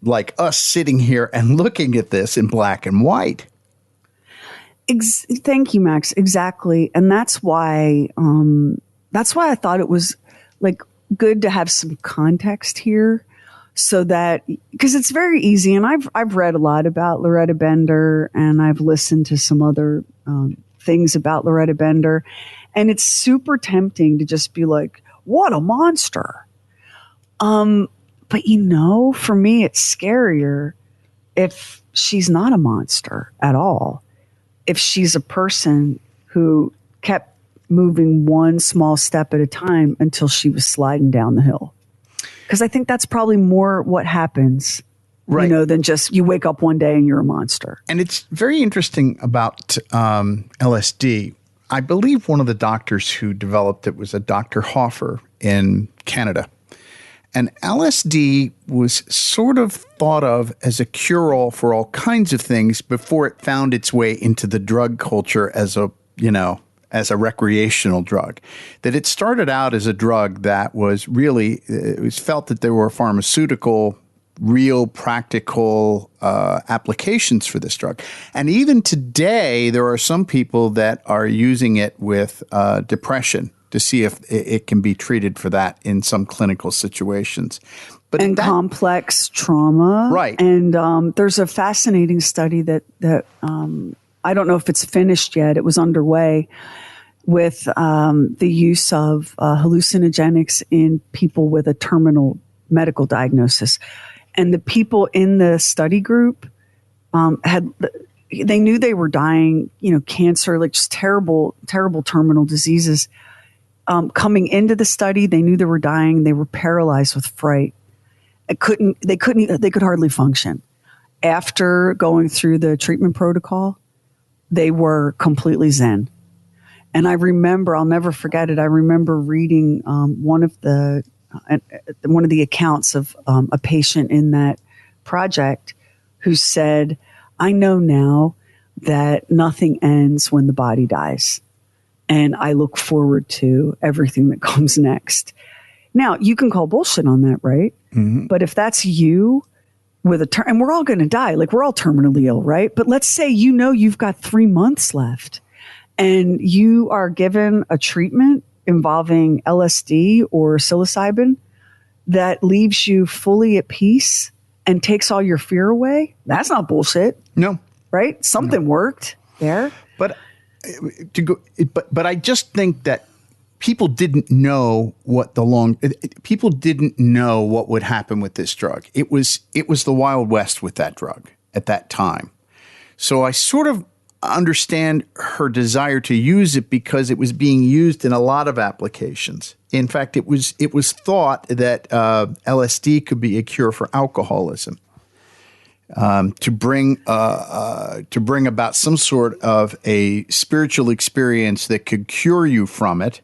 like us sitting here and looking at this in black and white. Thank you, Max. Exactly. And that's why I thought it was like good to have some context here, so that, because it's very easy. And I've read a lot about Loretta Bender, and I've listened to some other things about Loretta Bender, and it's super tempting to just be like, what a monster. But for me, it's scarier if she's not a monster at all. If she's a person who kept moving one small step at a time until she was sliding down the hill. Because I think that's probably more what happens, than just you wake up one day and you're a monster. And it's very interesting about LSD. I believe one of the doctors who developed it was a Dr. Hoffer in Canada. And LSD was sort of thought of as a cure-all for all kinds of things before it found its way into the drug culture as a recreational drug. That it started out as a drug that was really, it was felt that there were pharmaceutical, real practical applications for this drug. And even today, there are some people that are using it with depression to see if it can be treated for that in some clinical situations. And complex trauma. Right. And there's a fascinating study that I don't know if it's finished yet. It was underway with the use of hallucinogenics in people with a terminal medical diagnosis. And the people in the study group they knew they were dying, cancer, like just terrible, terrible terminal diseases. Coming into the study, they knew they were dying. They were paralyzed with fright. They could hardly function. After going through the treatment protocol, they were completely zen. And I remember, I'll never forget it. I remember reading one of the accounts of a patient in that project who said, "I know now that nothing ends when the body dies. And I look forward to everything that comes next." Now, you can call bullshit on that, right? Mm-hmm. But if that's you with and we're all going to die, like we're all terminally ill, right? But let's say you've got 3 months left and you are given a treatment involving LSD or psilocybin that leaves you fully at peace and takes all your fear away. That's not bullshit. No. Right? Something worked there. But I just think that people didn't know what people didn't know what would happen with this drug. It was the Wild West with that drug at that time. So I sort of understand her desire to use it because it was being used in a lot of applications. In fact, it was thought that LSD could be a cure for alcoholism. To bring about some sort of a spiritual experience that could cure you from it.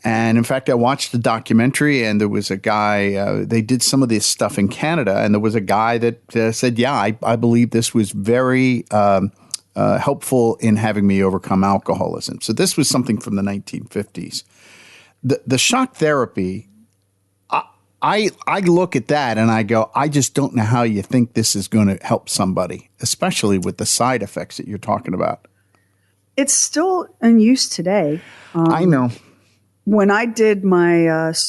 And in fact, I watched the documentary, and there was a guy, they did some of this stuff in Canada, and there was a guy that said, I believe this was very helpful in having me overcome alcoholism. So this was something from the 1950s. The shock therapy, I look at that and I go, I just don't know how you think this is going to help somebody, especially with the side effects that you're talking about. It's still in use today. I know. When I did my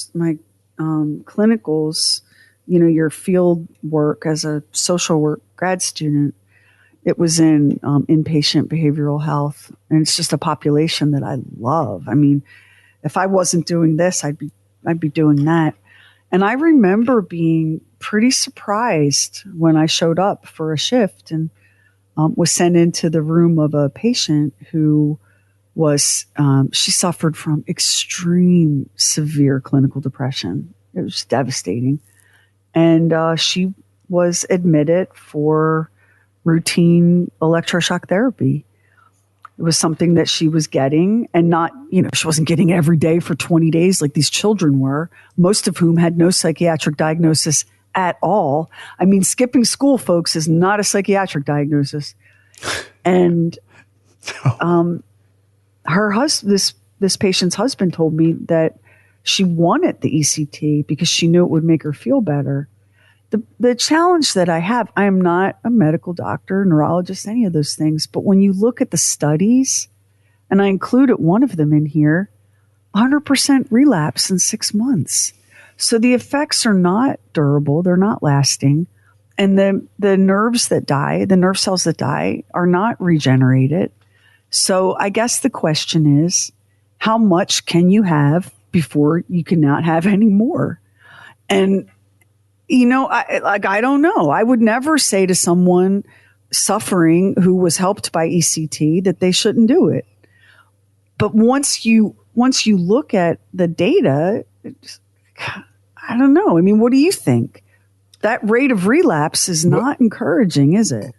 clinicals, your field work as a social work grad student, it was in inpatient behavioral health, and it's just a population that I love. I mean, if I wasn't doing this, I'd be doing that. And I remember being pretty surprised when I showed up for a shift and was sent into the room of a patient who was, she suffered from extreme severe clinical depression. It was devastating. And she was admitted for routine electroshock therapy. It was something that she was getting, and not, she wasn't getting it every day for 20 days like these children were, most of whom had no psychiatric diagnosis at all. I mean, skipping school, folks, is not a psychiatric diagnosis. And this patient's husband told me that she wanted the ECT because she knew it would make her feel better. The challenge that I have, I am not a medical doctor, neurologist, any of those things, but when you look at the studies, and I included one of them in here, 100% relapse in 6 months. So the effects are not durable, they're not lasting, and the nerves that die, the nerve cells that die, are not regenerated. So I guess the question is, how much can you have before you cannot have any more? And I don't know. I would never say to someone suffering who was helped by ECT that they shouldn't do it. But once you look at the data, I don't know. I mean, what do you think? That rate of relapse is not encouraging, is it?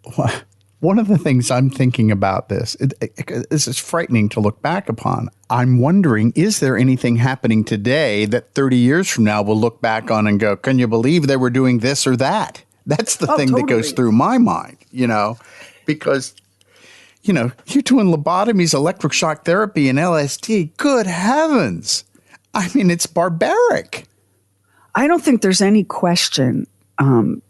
One of the things I'm thinking about this is frightening to look back upon. I'm wondering, is there anything happening today that 30 years from now we'll look back on and go, can you believe they were doing this or that? That's the thing that goes through my mind, because, you're doing lobotomies, electroshock therapy, and LSD. Good heavens. I mean, it's barbaric. I don't think there's any question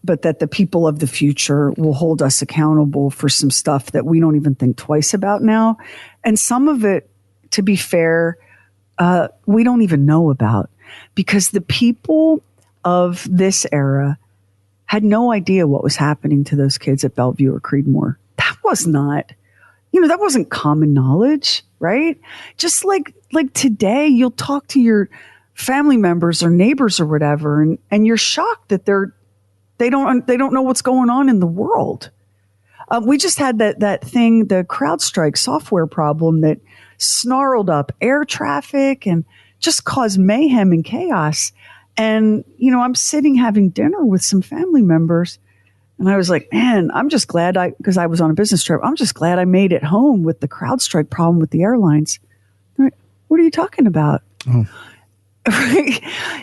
but that the people of the future will hold us accountable for some stuff that we don't even think twice about now. And some of it, to be fair, we don't even know about, because the people of this era had no idea what was happening to those kids at Bellevue or Creedmoor. That was not, that wasn't common knowledge, right? Just like today, you'll talk to your family members or neighbors or whatever, and you're shocked that they don't know what's going on in the world. We just had that thing, the CrowdStrike software problem that snarled up air traffic and just caused mayhem and chaos. And, I'm sitting having dinner with some family members, and I was like, man, I'm just glad because I was on a business trip, I'm just glad I made it home with the CrowdStrike problem with the airlines. Like, what are you talking about? Oh.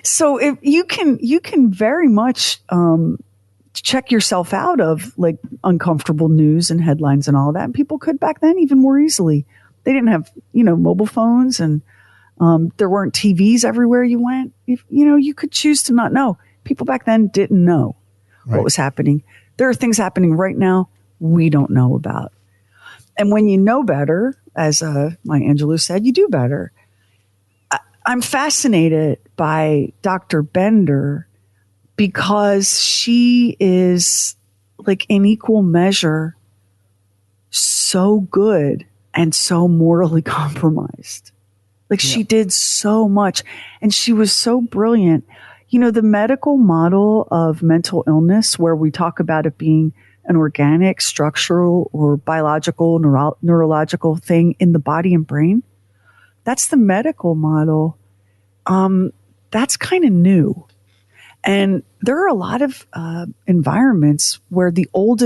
So if you can very much check yourself out of like uncomfortable news and headlines and all of that. And people could back then even more easily. They didn't have mobile phones, and there weren't TVs everywhere you went. If you could choose to not know. People back then didn't know what was happening. There are things happening right now we don't know about. And when you know better, as Maya Angelou said, you do better. I'm fascinated by Dr. Bender because she is, like, in equal measure, so good and so morally compromised. Like, she did so much, and she was so brilliant. The medical model of mental illness, where we talk about it being an organic, structural, or biological, neurological thing in the body and brain, that's the medical model. That's kind of new. And there are a lot of environments where the old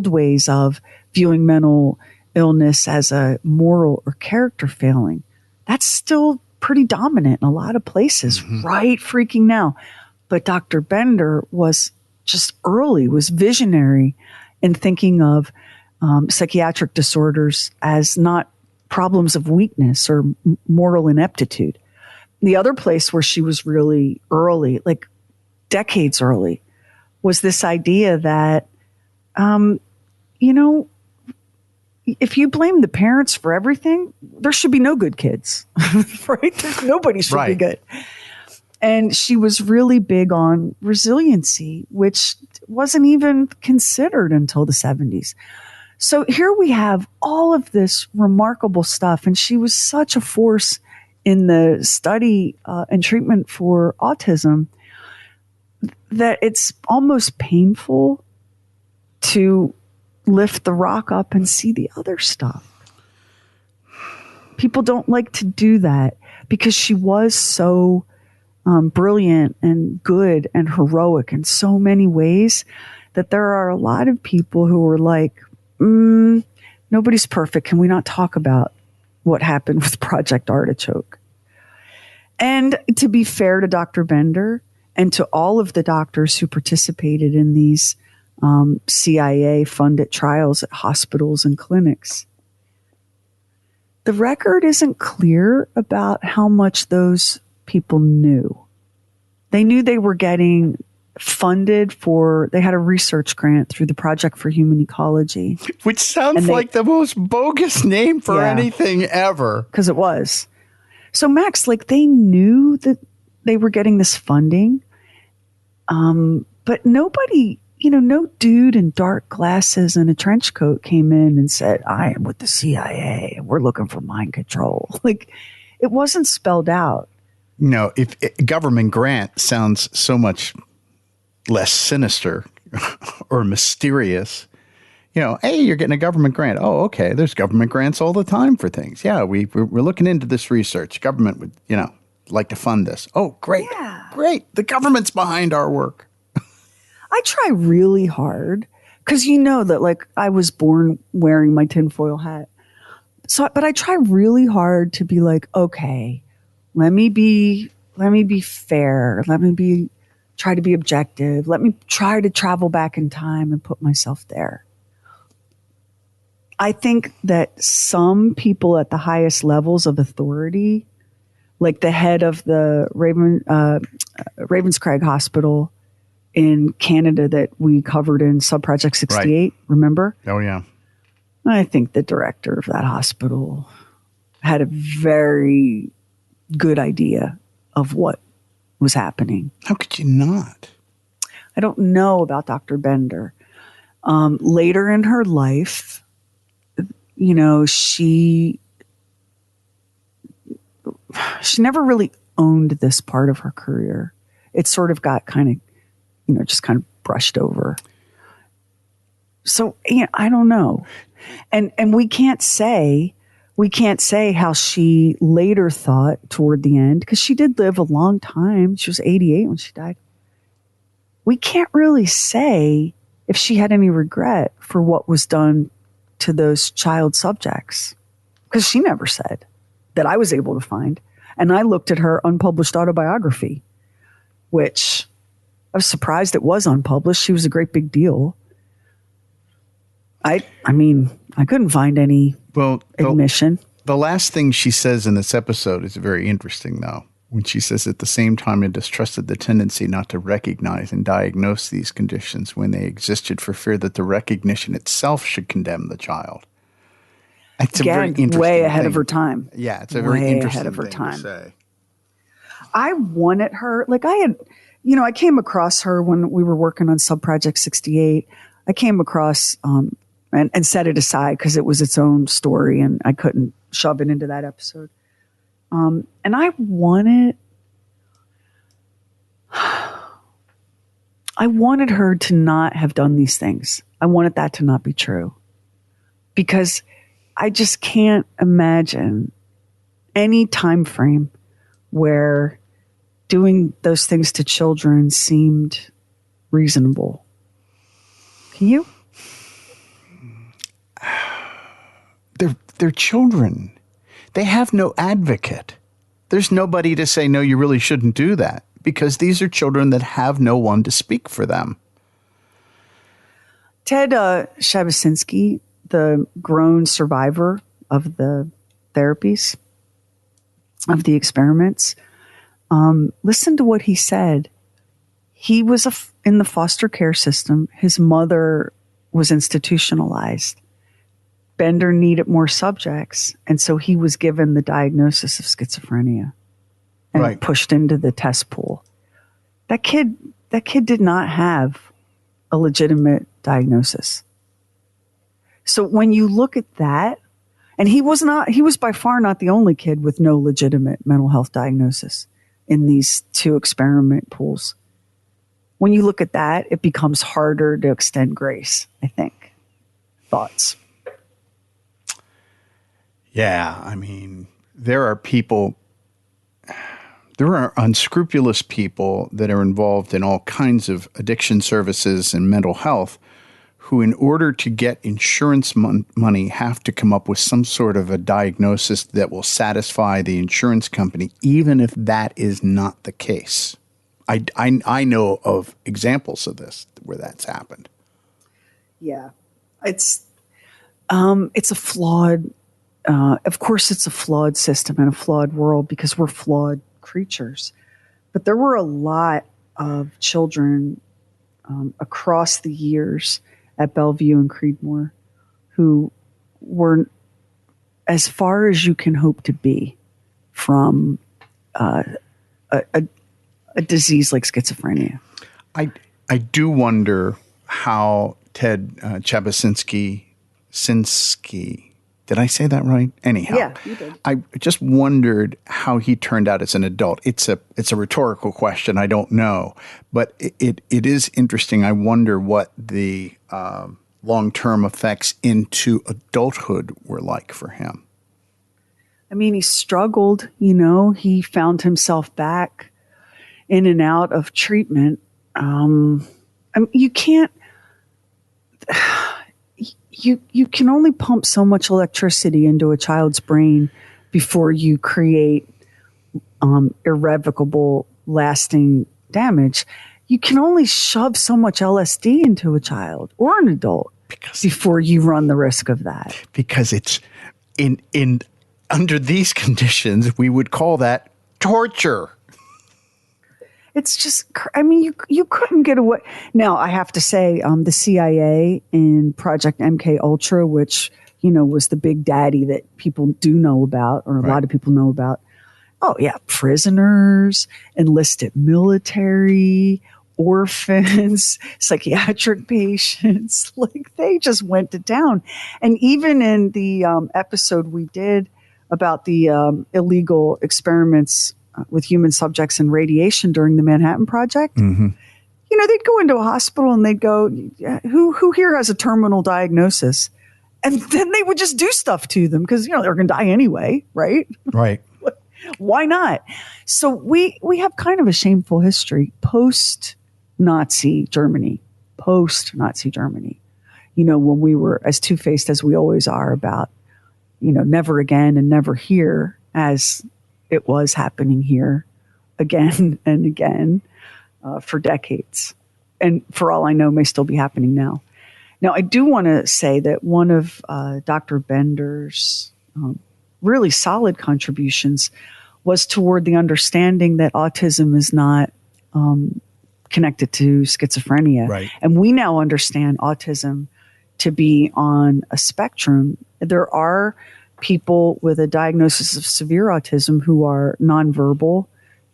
ways of viewing mental illness as a moral or character failing, that's still pretty dominant in a lot of places right freaking now. But Dr. Bender was just was visionary in thinking of psychiatric disorders as not problems of weakness or moral ineptitude. The other place where she was really early, like decades early, was this idea that, if you blame the parents for everything, there should be no good kids, right? Nobody should be good. And she was really big on resiliency, which wasn't even considered until the 70s. So here we have all of this remarkable stuff, and she was such a force in the study and treatment for autism that it's almost painful to lift the rock up and see the other stuff. People don't like to do that because she was so brilliant and good and heroic in so many ways that there are a lot of people who are like, nobody's perfect. Can we not talk about what happened with Project Artichoke? And to be fair to Dr. Bender and to all of the doctors who participated in these CIA-funded trials at hospitals and clinics, the record isn't clear about how much those people knew. They knew they were getting funded they had a research grant through the Project for Human Ecology. Which sounds like the most bogus name for anything ever. Because it was. So Max, like they knew that they were getting this funding, but nobody, no dude in dark glasses and a trench coat came in and said, I am with the CIA. We're looking for mind control. Like it wasn't spelled out. No, if government grant sounds so much less sinister or mysterious. Hey, you're getting a government grant. Oh, okay. There's government grants all the time for things. Yeah, we're looking into this research. Government would, like to fund this. Oh, great. Yeah. Great. The government's behind our work. I try really hard because that like I was born wearing my tinfoil hat. But I try really hard to be like, okay, let me be fair. Try to be objective. Let me try to travel back in time and put myself there. I think that some people at the highest levels of authority, like the head of the Ravenscraig Hospital in Canada that we covered in Subproject 68, right. Remember? Oh, yeah. I think the director of that hospital had a very good idea of what was happening. How could you not? I don't know about Dr. Bender. Later in her life, she never really owned this part of her career. It sort of got kind of, just kind of brushed over. So, I don't know. And we can't say how she later thought toward the end, because she did live a long time. She was 88 when she died. We can't really say if she had any regret for what was done to those child subjects, because she never said that I was able to find. And I looked at her unpublished autobiography, which I was surprised it was unpublished. She was a great big deal. I mean, I couldn't find any admission. The last thing she says in this episode is very interesting, though, when she says at the same time I distrusted the tendency not to recognize and diagnose these conditions when they existed for fear that the recognition itself should condemn the child. It's Again, a very interesting way ahead thing. of her time. Yeah, it's a very interesting ahead of her thing time. to say. I wanted her, like I had, I came across her when we were working on Subproject 68. I came across and set it aside because it was its own story and I couldn't shove it into that episode. And I wanted her to not have done these things. I wanted that to not be true, because I just can't imagine any time frame where doing those things to children seemed reasonable. Can you? They're children. They have no advocate. There's nobody to say, no, you really shouldn't do that, because these are children that have no one to speak for them. Ted Shabasinski, the grown survivor of the therapies, of the experiments, listen to what he said. He was in the foster care system. His mother was institutionalized. Bender needed more subjects, and so he was given the diagnosis of schizophrenia and pushed into the test pool. That kid did not have a legitimate diagnosis. So when you look at that, and he was by far not the only kid with no legitimate mental health diagnosis in these two experiment pools. When you look at that, it becomes harder to extend grace, I think. Thoughts? Yeah, I mean, there are unscrupulous people that are involved in all kinds of addiction services and mental health who, in order to get insurance money, have to come up with some sort of a diagnosis that will satisfy the insurance company, even if that is not the case. I know of examples of this where that's happened. Yeah, it's a flawed of course, it's a flawed system and a flawed world because we're flawed creatures. But there were a lot of children across the years at Bellevue and Creedmoor who were as far as you can hope to be from a disease like schizophrenia. I do wonder how Ted Chabasinski, did I say that right? Anyhow, yeah, you did. I just wondered how he turned out as an adult. It's a rhetorical question. I don't know, but it is interesting. I wonder what the long-term effects into adulthood were like for him. I mean, he struggled. He found himself back in and out of treatment. I mean, you can't. You can only pump so much electricity into a child's brain before you create irrevocable, lasting damage. You can only shove so much LSD into a child or an adult before you run the risk of that. Because it's in under these conditions, we would call that torture. It's just, I mean, you couldn't get away. Now, I have to say, the CIA in Project MK Ultra, which, was the big daddy that people do know about, or a lot of people know about. Oh, yeah. Prisoners, enlisted military, orphans, psychiatric patients. Like, they just went to town. And even in the episode we did about the illegal experiments with human subjects and radiation during the Manhattan Project, they'd go into a hospital and they'd go, who here has a terminal diagnosis? And then they would just do stuff to them because, they're going to die anyway, right? Right. Why not? So we have kind of a shameful history post-Nazi Germany, when we were as two-faced as we always are about, never again and never here, as it was happening here again and again for decades. And for all I know, may still be happening now. Now, I do want to say that one of Dr. Bender's really solid contributions was toward the understanding that autism is not connected to schizophrenia. Right. And we now understand autism to be on a spectrum. There are people with a diagnosis of severe autism who are nonverbal.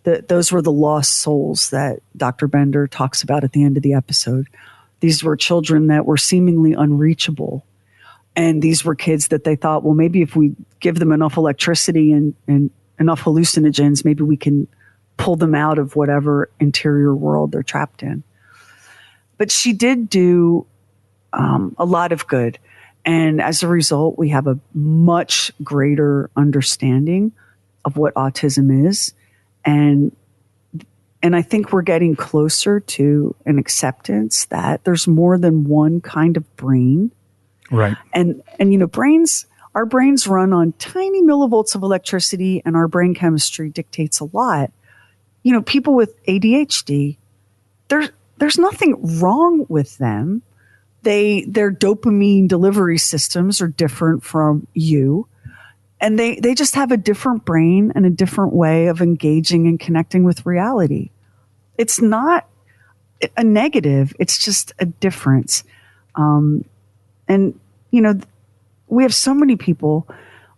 Those were the lost souls that Dr. Bender talks about at the end of the episode. These were children that were seemingly unreachable. And these were kids that they thought, well, maybe if we give them enough electricity and enough hallucinogens, maybe we can pull them out of whatever interior world they're trapped in. But she did do a lot of good. And as a result, we have a much greater understanding of what autism is. And I think we're getting closer to an acceptance that there's more than one kind of brain. Right. And our brains run on tiny millivolts of electricity, and our brain chemistry dictates a lot. People with ADHD, there's nothing wrong with them. Their dopamine delivery systems are different from you. And they just have a different brain and a different way of engaging and connecting with reality. It's not a negative. It's just a difference. We have so many people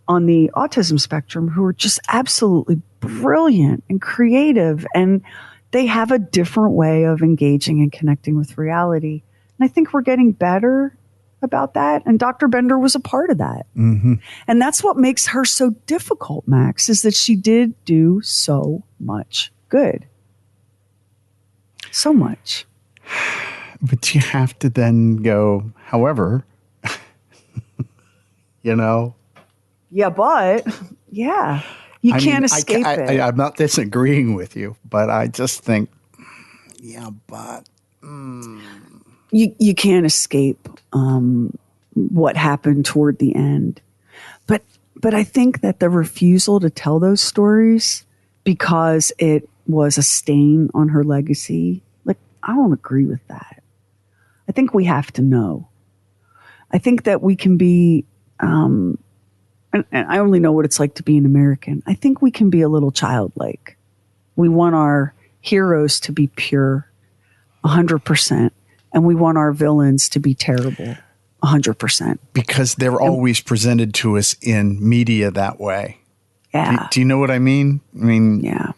on the autism spectrum who are just absolutely brilliant and creative, and they have a different way of engaging and connecting with reality. And I think we're getting better about that. And Dr. Bender was a part of that. Mm-hmm. And that's what makes her so difficult, Max, is that she did do so much good. So much. But you have to then go, however, Yeah, but, yeah. You can't escape it. I'm not disagreeing with you, but I just think, yeah, but... You can't escape what happened toward the end. But I think that the refusal to tell those stories because it was a stain on her legacy, I don't agree with that. I think we have to know. I think that we can be and I only know what it's like to be an American, I think we can be a little childlike. We want our heroes to be pure 100%, and we want our villains to be terrible 100%. Because they're always presented to us in media that way. Yeah. Do you know what I mean? Yeah.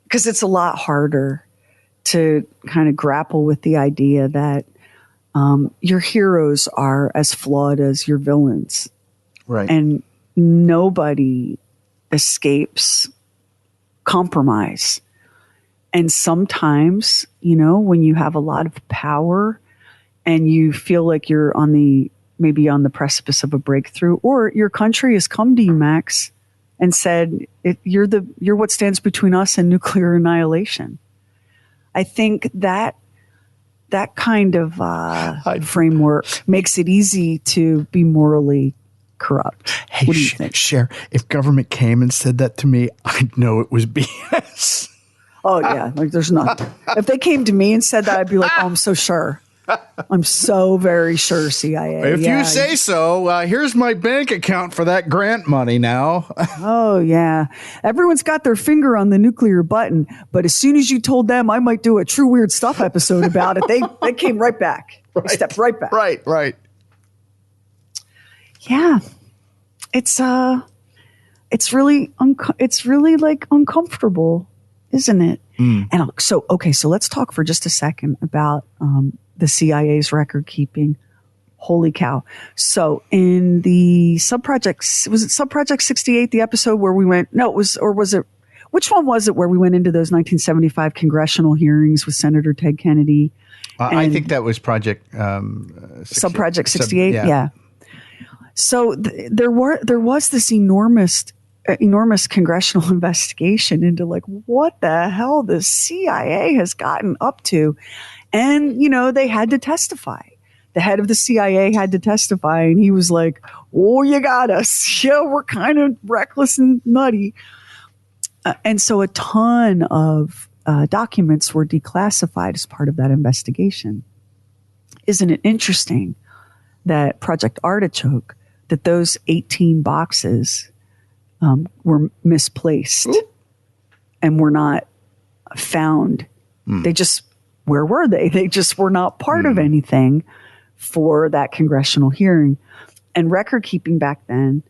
Because it's a lot harder to kind of grapple with the idea that your heroes are as flawed as your villains. Right. And nobody escapes compromise. And sometimes, when you have a lot of power and you feel like you're maybe on the precipice of a breakthrough, or your country has come to you, Max, and said, you're what stands between us and nuclear annihilation. I think that kind of framework makes it easy to be morally corrupt. Hey, what do you think? Cher, if government came and said that to me, I'd know it was BS. Oh, yeah. Like, there's nothing. If they came to me and said that, I'd be like, oh, I'm so sure. I'm so very sure, CIA. If you say so, here's my bank account for that grant money now. Oh, yeah. Everyone's got their finger on the nuclear button, but as soon as you told them I might do a True Weird Stuff episode about it, they came right back. Right. They stepped right back. Right. Yeah. It's really like uncomfortable, isn't it? And so let's talk for just a second about the CIA's record keeping. Holy cow. So in the Subproject, was it Subproject 68, the episode where we went, which one was it where we went into those 1975 congressional hearings with Senator Ted Kennedy? I think that was Subproject 68. Yeah. So there was this enormous congressional investigation into like what the hell the CIA has gotten up to. And, they had to testify. The head of the CIA had to testify, and he was like, oh, you got us. Yeah, we're kind of reckless and nutty. And so a ton of documents were declassified as part of that investigation. Isn't it interesting that Project Artichoke, that those 18 boxes were misplaced and were not found? They just, where were they? They just were not part of anything for that congressional hearing. And record keeping back then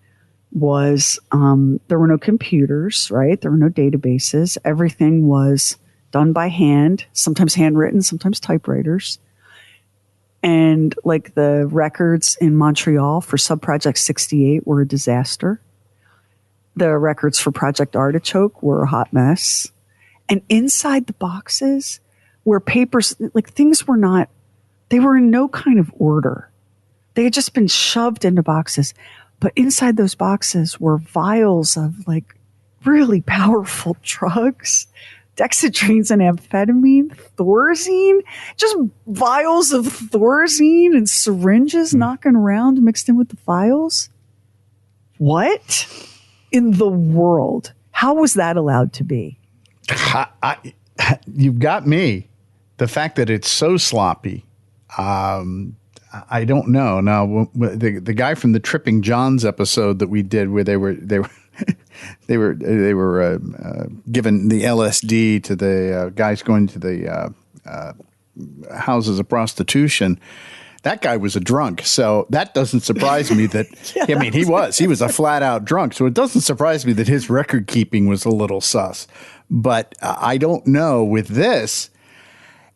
was, there were no computers, right? There were no databases. Everything was done by hand, sometimes handwritten, sometimes typewriters. And like the records in Montreal for Subproject 68 were a disaster. The records for Project Artichoke were a hot mess. And inside the boxes were papers, like things were not, they were in no kind of order. They had just been shoved into boxes. But inside those boxes were vials of like really powerful drugs, dexedrines and amphetamine, Thorazine, just vials of Thorazine and syringes knocking around mixed in with the vials. What in the world? How was that allowed to be? You've got me. The fact that it's so sloppy, I don't know. Now, the guy from the Tripping Johns episode that we did, where they were given the LSD to the guys going to the houses of prostitution. That guy was a drunk, so that doesn't surprise me that, I mean, he was a flat out drunk. So it doesn't surprise me that his record keeping was a little sus. But I don't know with this,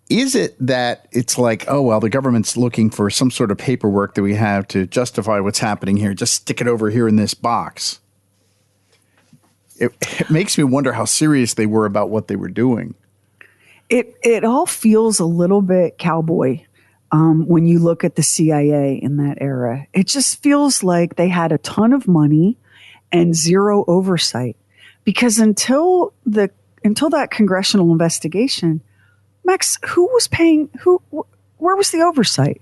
is it that it's like, oh, well, the government's looking for some sort of paperwork that we have to justify what's happening here. Just stick it over here in this box. It makes me wonder how serious they were about what they were doing. It all feels a little bit cowboy. When you look at the CIA in that era, it just feels like they had a ton of money and zero oversight. Because until that congressional investigation, Max, who was paying? Where was the oversight?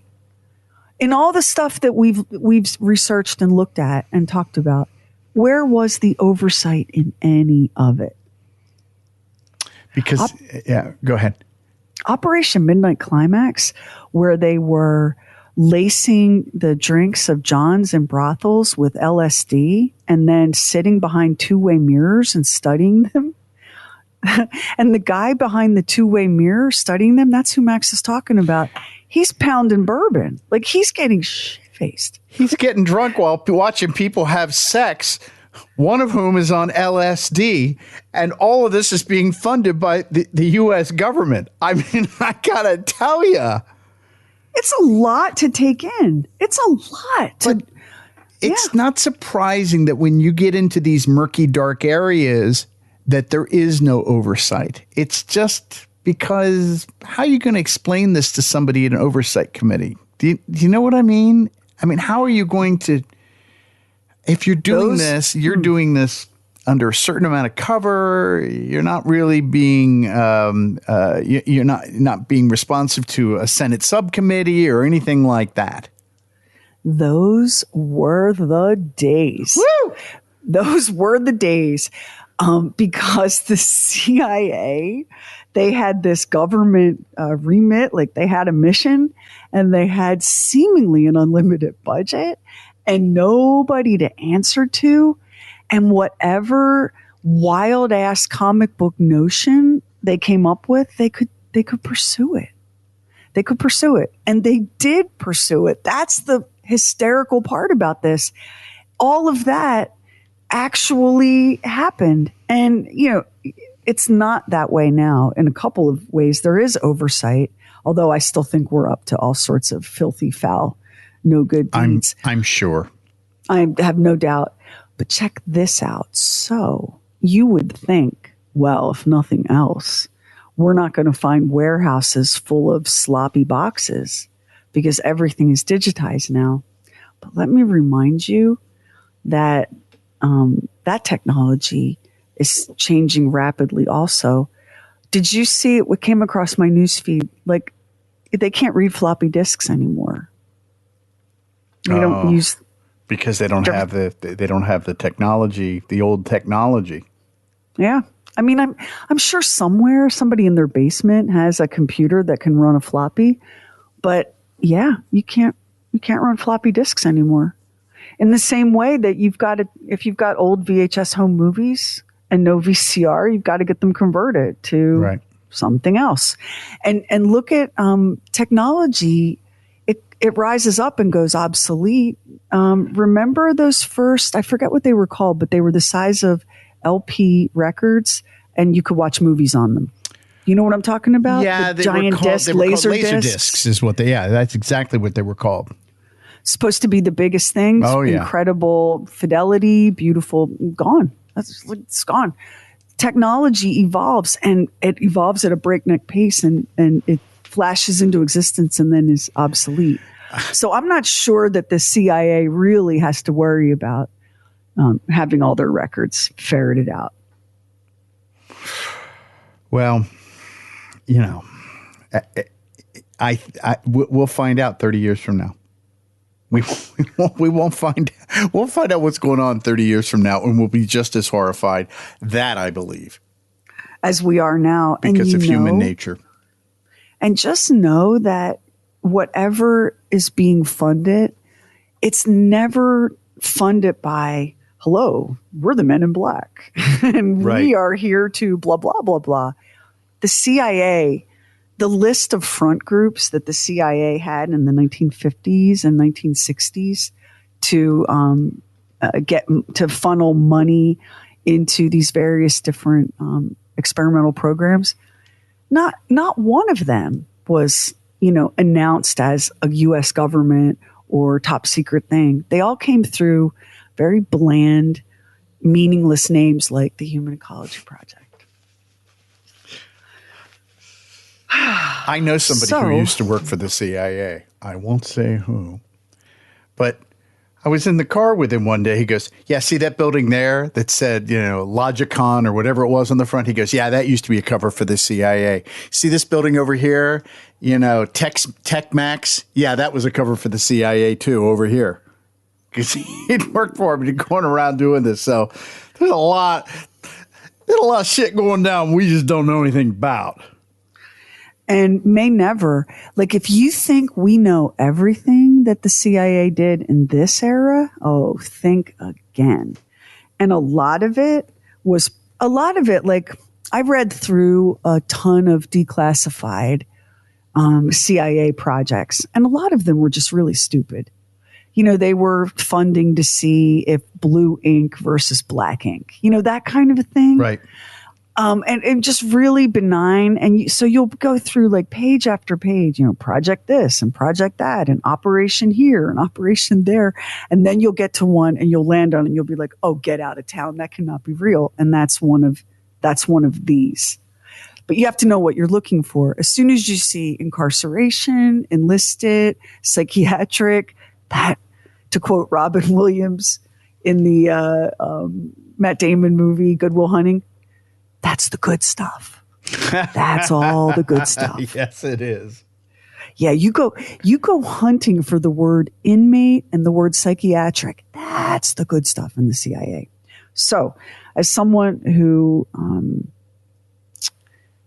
In all the stuff that we've researched and looked at and talked about, where was the oversight in any of it? Because, go ahead. Operation Midnight Climax, where they were lacing the drinks of Johns and brothels with LSD and then sitting behind two-way mirrors and studying them. And the guy behind the two-way mirror studying them, that's who Max is talking about. He's pounding bourbon. Like, he's getting shit-faced. He's getting drunk while watching people have sex, one of whom is on LSD, and all of this is being funded by the U.S. government. I mean, I gotta tell you. It's a lot to take in. It's a lot. It's not surprising that when you get into these murky, dark areas that there is no oversight. It's just because how are you going to explain this to somebody in an oversight committee? Do you know what I mean? I mean, how are you going to, if you're doing this, you're doing this under a certain amount of cover. You're not really being, you're not being responsive to a Senate subcommittee or anything like that. Those were the days. Woo! Those were the days. Because the CIA, they had this government remit, like they had a mission and they had seemingly an unlimited budget and nobody to answer to. And whatever wild ass comic book notion they came up with, they could pursue it. They could pursue it. And they did pursue it. That's the hysterical part about this. All of that actually happened. And, you know, it's not that way now. In a couple of ways, there is oversight, although I still think we're up to all sorts of filthy, foul, no good deeds. I'm sure. I have no doubt. But check this out. So you would think, well, if nothing else, we're not going to find warehouses full of sloppy boxes because everything is digitized now. But let me remind you that that technology is changing rapidly also. Did you see it? What came across my newsfeed? Like, they can't read floppy disks anymore. They don't use... Because they don't have the technology, the old technology. Yeah. I mean, I'm sure somewhere somebody in their basement has a computer that can run a floppy, but yeah, you can't run floppy disks anymore. In the same way that if you've got old VHS home movies and no VCR, you've got to get them converted to something else. And look at technology. It rises up and goes obsolete. Remember those first, I forget what they were called, but they were the size of LP records and you could watch movies on them. You know what I'm talking about? Yeah, the giant disc, laser discs is what that's exactly what they were called. Supposed to be the biggest thing. Oh, yeah. Incredible fidelity, beautiful, gone. It's gone. Technology evolves and it evolves at a breakneck pace and it flashes into existence and then is obsolete. So I'm not sure that the CIA really has to worry about having all their records ferreted out. Well, you know, we'll find out 30 years from now. We won't find. We'll find out what's going on 30 years from now, and we'll be just as horrified. That I believe, as we are now, because of human nature. And just know that whatever is being funded, it's never funded by, hello, we're the men in black. And we are here to blah, blah, blah, blah. The CIA, the list of front groups that the CIA had in the 1950s and 1960s to get to funnel money into these various different experimental programs, not one of them was, announced as a U.S. government or top secret thing. They all came through very bland, meaningless names like the Human Ecology Project. I know somebody who used to work for the CIA. I won't say who, but I was in the car with him one day. He goes, yeah, see that building there that said, Logicon or whatever it was on the front? He goes, yeah, that used to be a cover for the CIA. See this building over here, Tech Max? Yeah, that was a cover for the CIA too over here. Because he'd worked for him and he'd going around doing this. So there's a lot of shit going down we just don't know anything about. and may never. Like, if you think we know everything that the CIA did in this era, oh, think again. And a lot of it, like, I read through a ton of declassified CIA projects, and a lot of them were just really stupid. They were funding to see if blue ink versus black ink, that kind of a thing. Right. And just really benign. And so you'll go through like page after page, project this and project that and operation here and operation there. And then you'll get to one and you'll land on it and you'll be like, oh, get out of town. That cannot be real. And that's one of these. But you have to know what you're looking for. As soon as you see incarceration, enlisted, psychiatric, that, to quote Robin Williams in the Matt Damon movie, Good Will Hunting, that's the good stuff. That's all the good stuff. Yes, it is. Yeah, you go hunting for the word inmate and the word psychiatric. That's the good stuff in the CIA. So, as someone who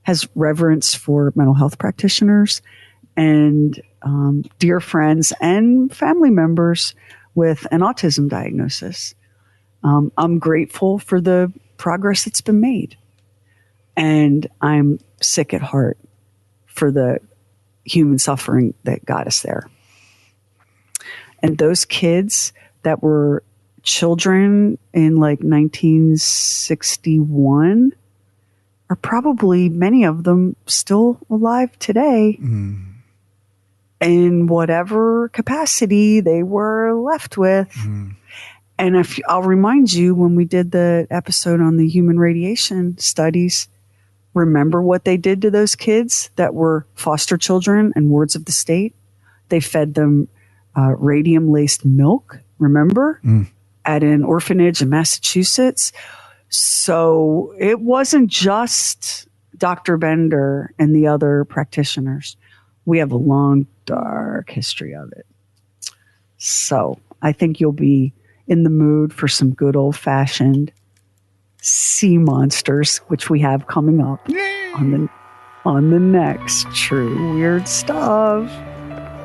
has reverence for mental health practitioners and dear friends and family members with an autism diagnosis, I'm grateful for the progress that's been made. And I'm sick at heart for the human suffering that got us there. And those kids that were children in like 1961 are probably, many of them, still alive today in whatever capacity they were left with. And I'll remind you, when we did the episode on the human radiation studies, remember what they did to those kids that were foster children and wards of the state? They fed them radium-laced milk, remember? At an orphanage in Massachusetts. So it wasn't just Dr. Bender and the other practitioners. We have a long, dark history of it. So I think you'll be in the mood for some good old-fashioned sea monsters, which we have coming up on the next True Weird Stuff.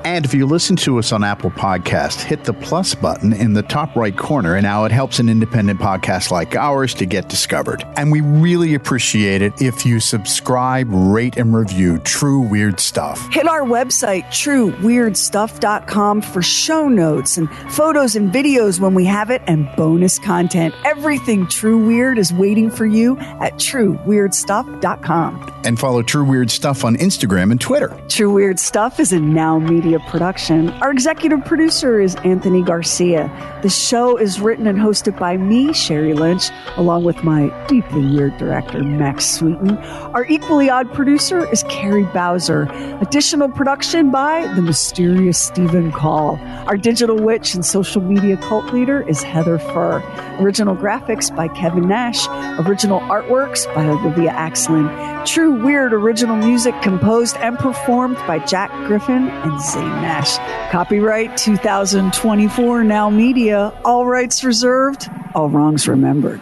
And if you listen to us on Apple Podcast, hit the plus button in the top right corner, and now it helps an independent podcast like ours to get discovered. And we really appreciate it if you subscribe, rate, and review True Weird Stuff. Hit our website, trueweirdstuff.com, for show notes and photos and videos when we have it, and bonus content. Everything True Weird is waiting for you at trueweirdstuff.com. And follow True Weird Stuff on Instagram and Twitter. True Weird Stuff is a Now Media production. Our executive producer is Anthony Garcia. The show is written and hosted by me, Sherry Lynch, along with my deeply weird director, Max Sweeten. Our equally odd producer is Carrie Bowser. Additional production by the mysterious Stephen Call. Our digital witch and social media cult leader is Heather Furr. Original graphics by Kevin Nash. Original artworks by Olivia Axlin. True Weird original music composed and performed by Jack Griffin and Zane Nash. Copyright 2024 Now Media. All rights reserved. All wrongs remembered.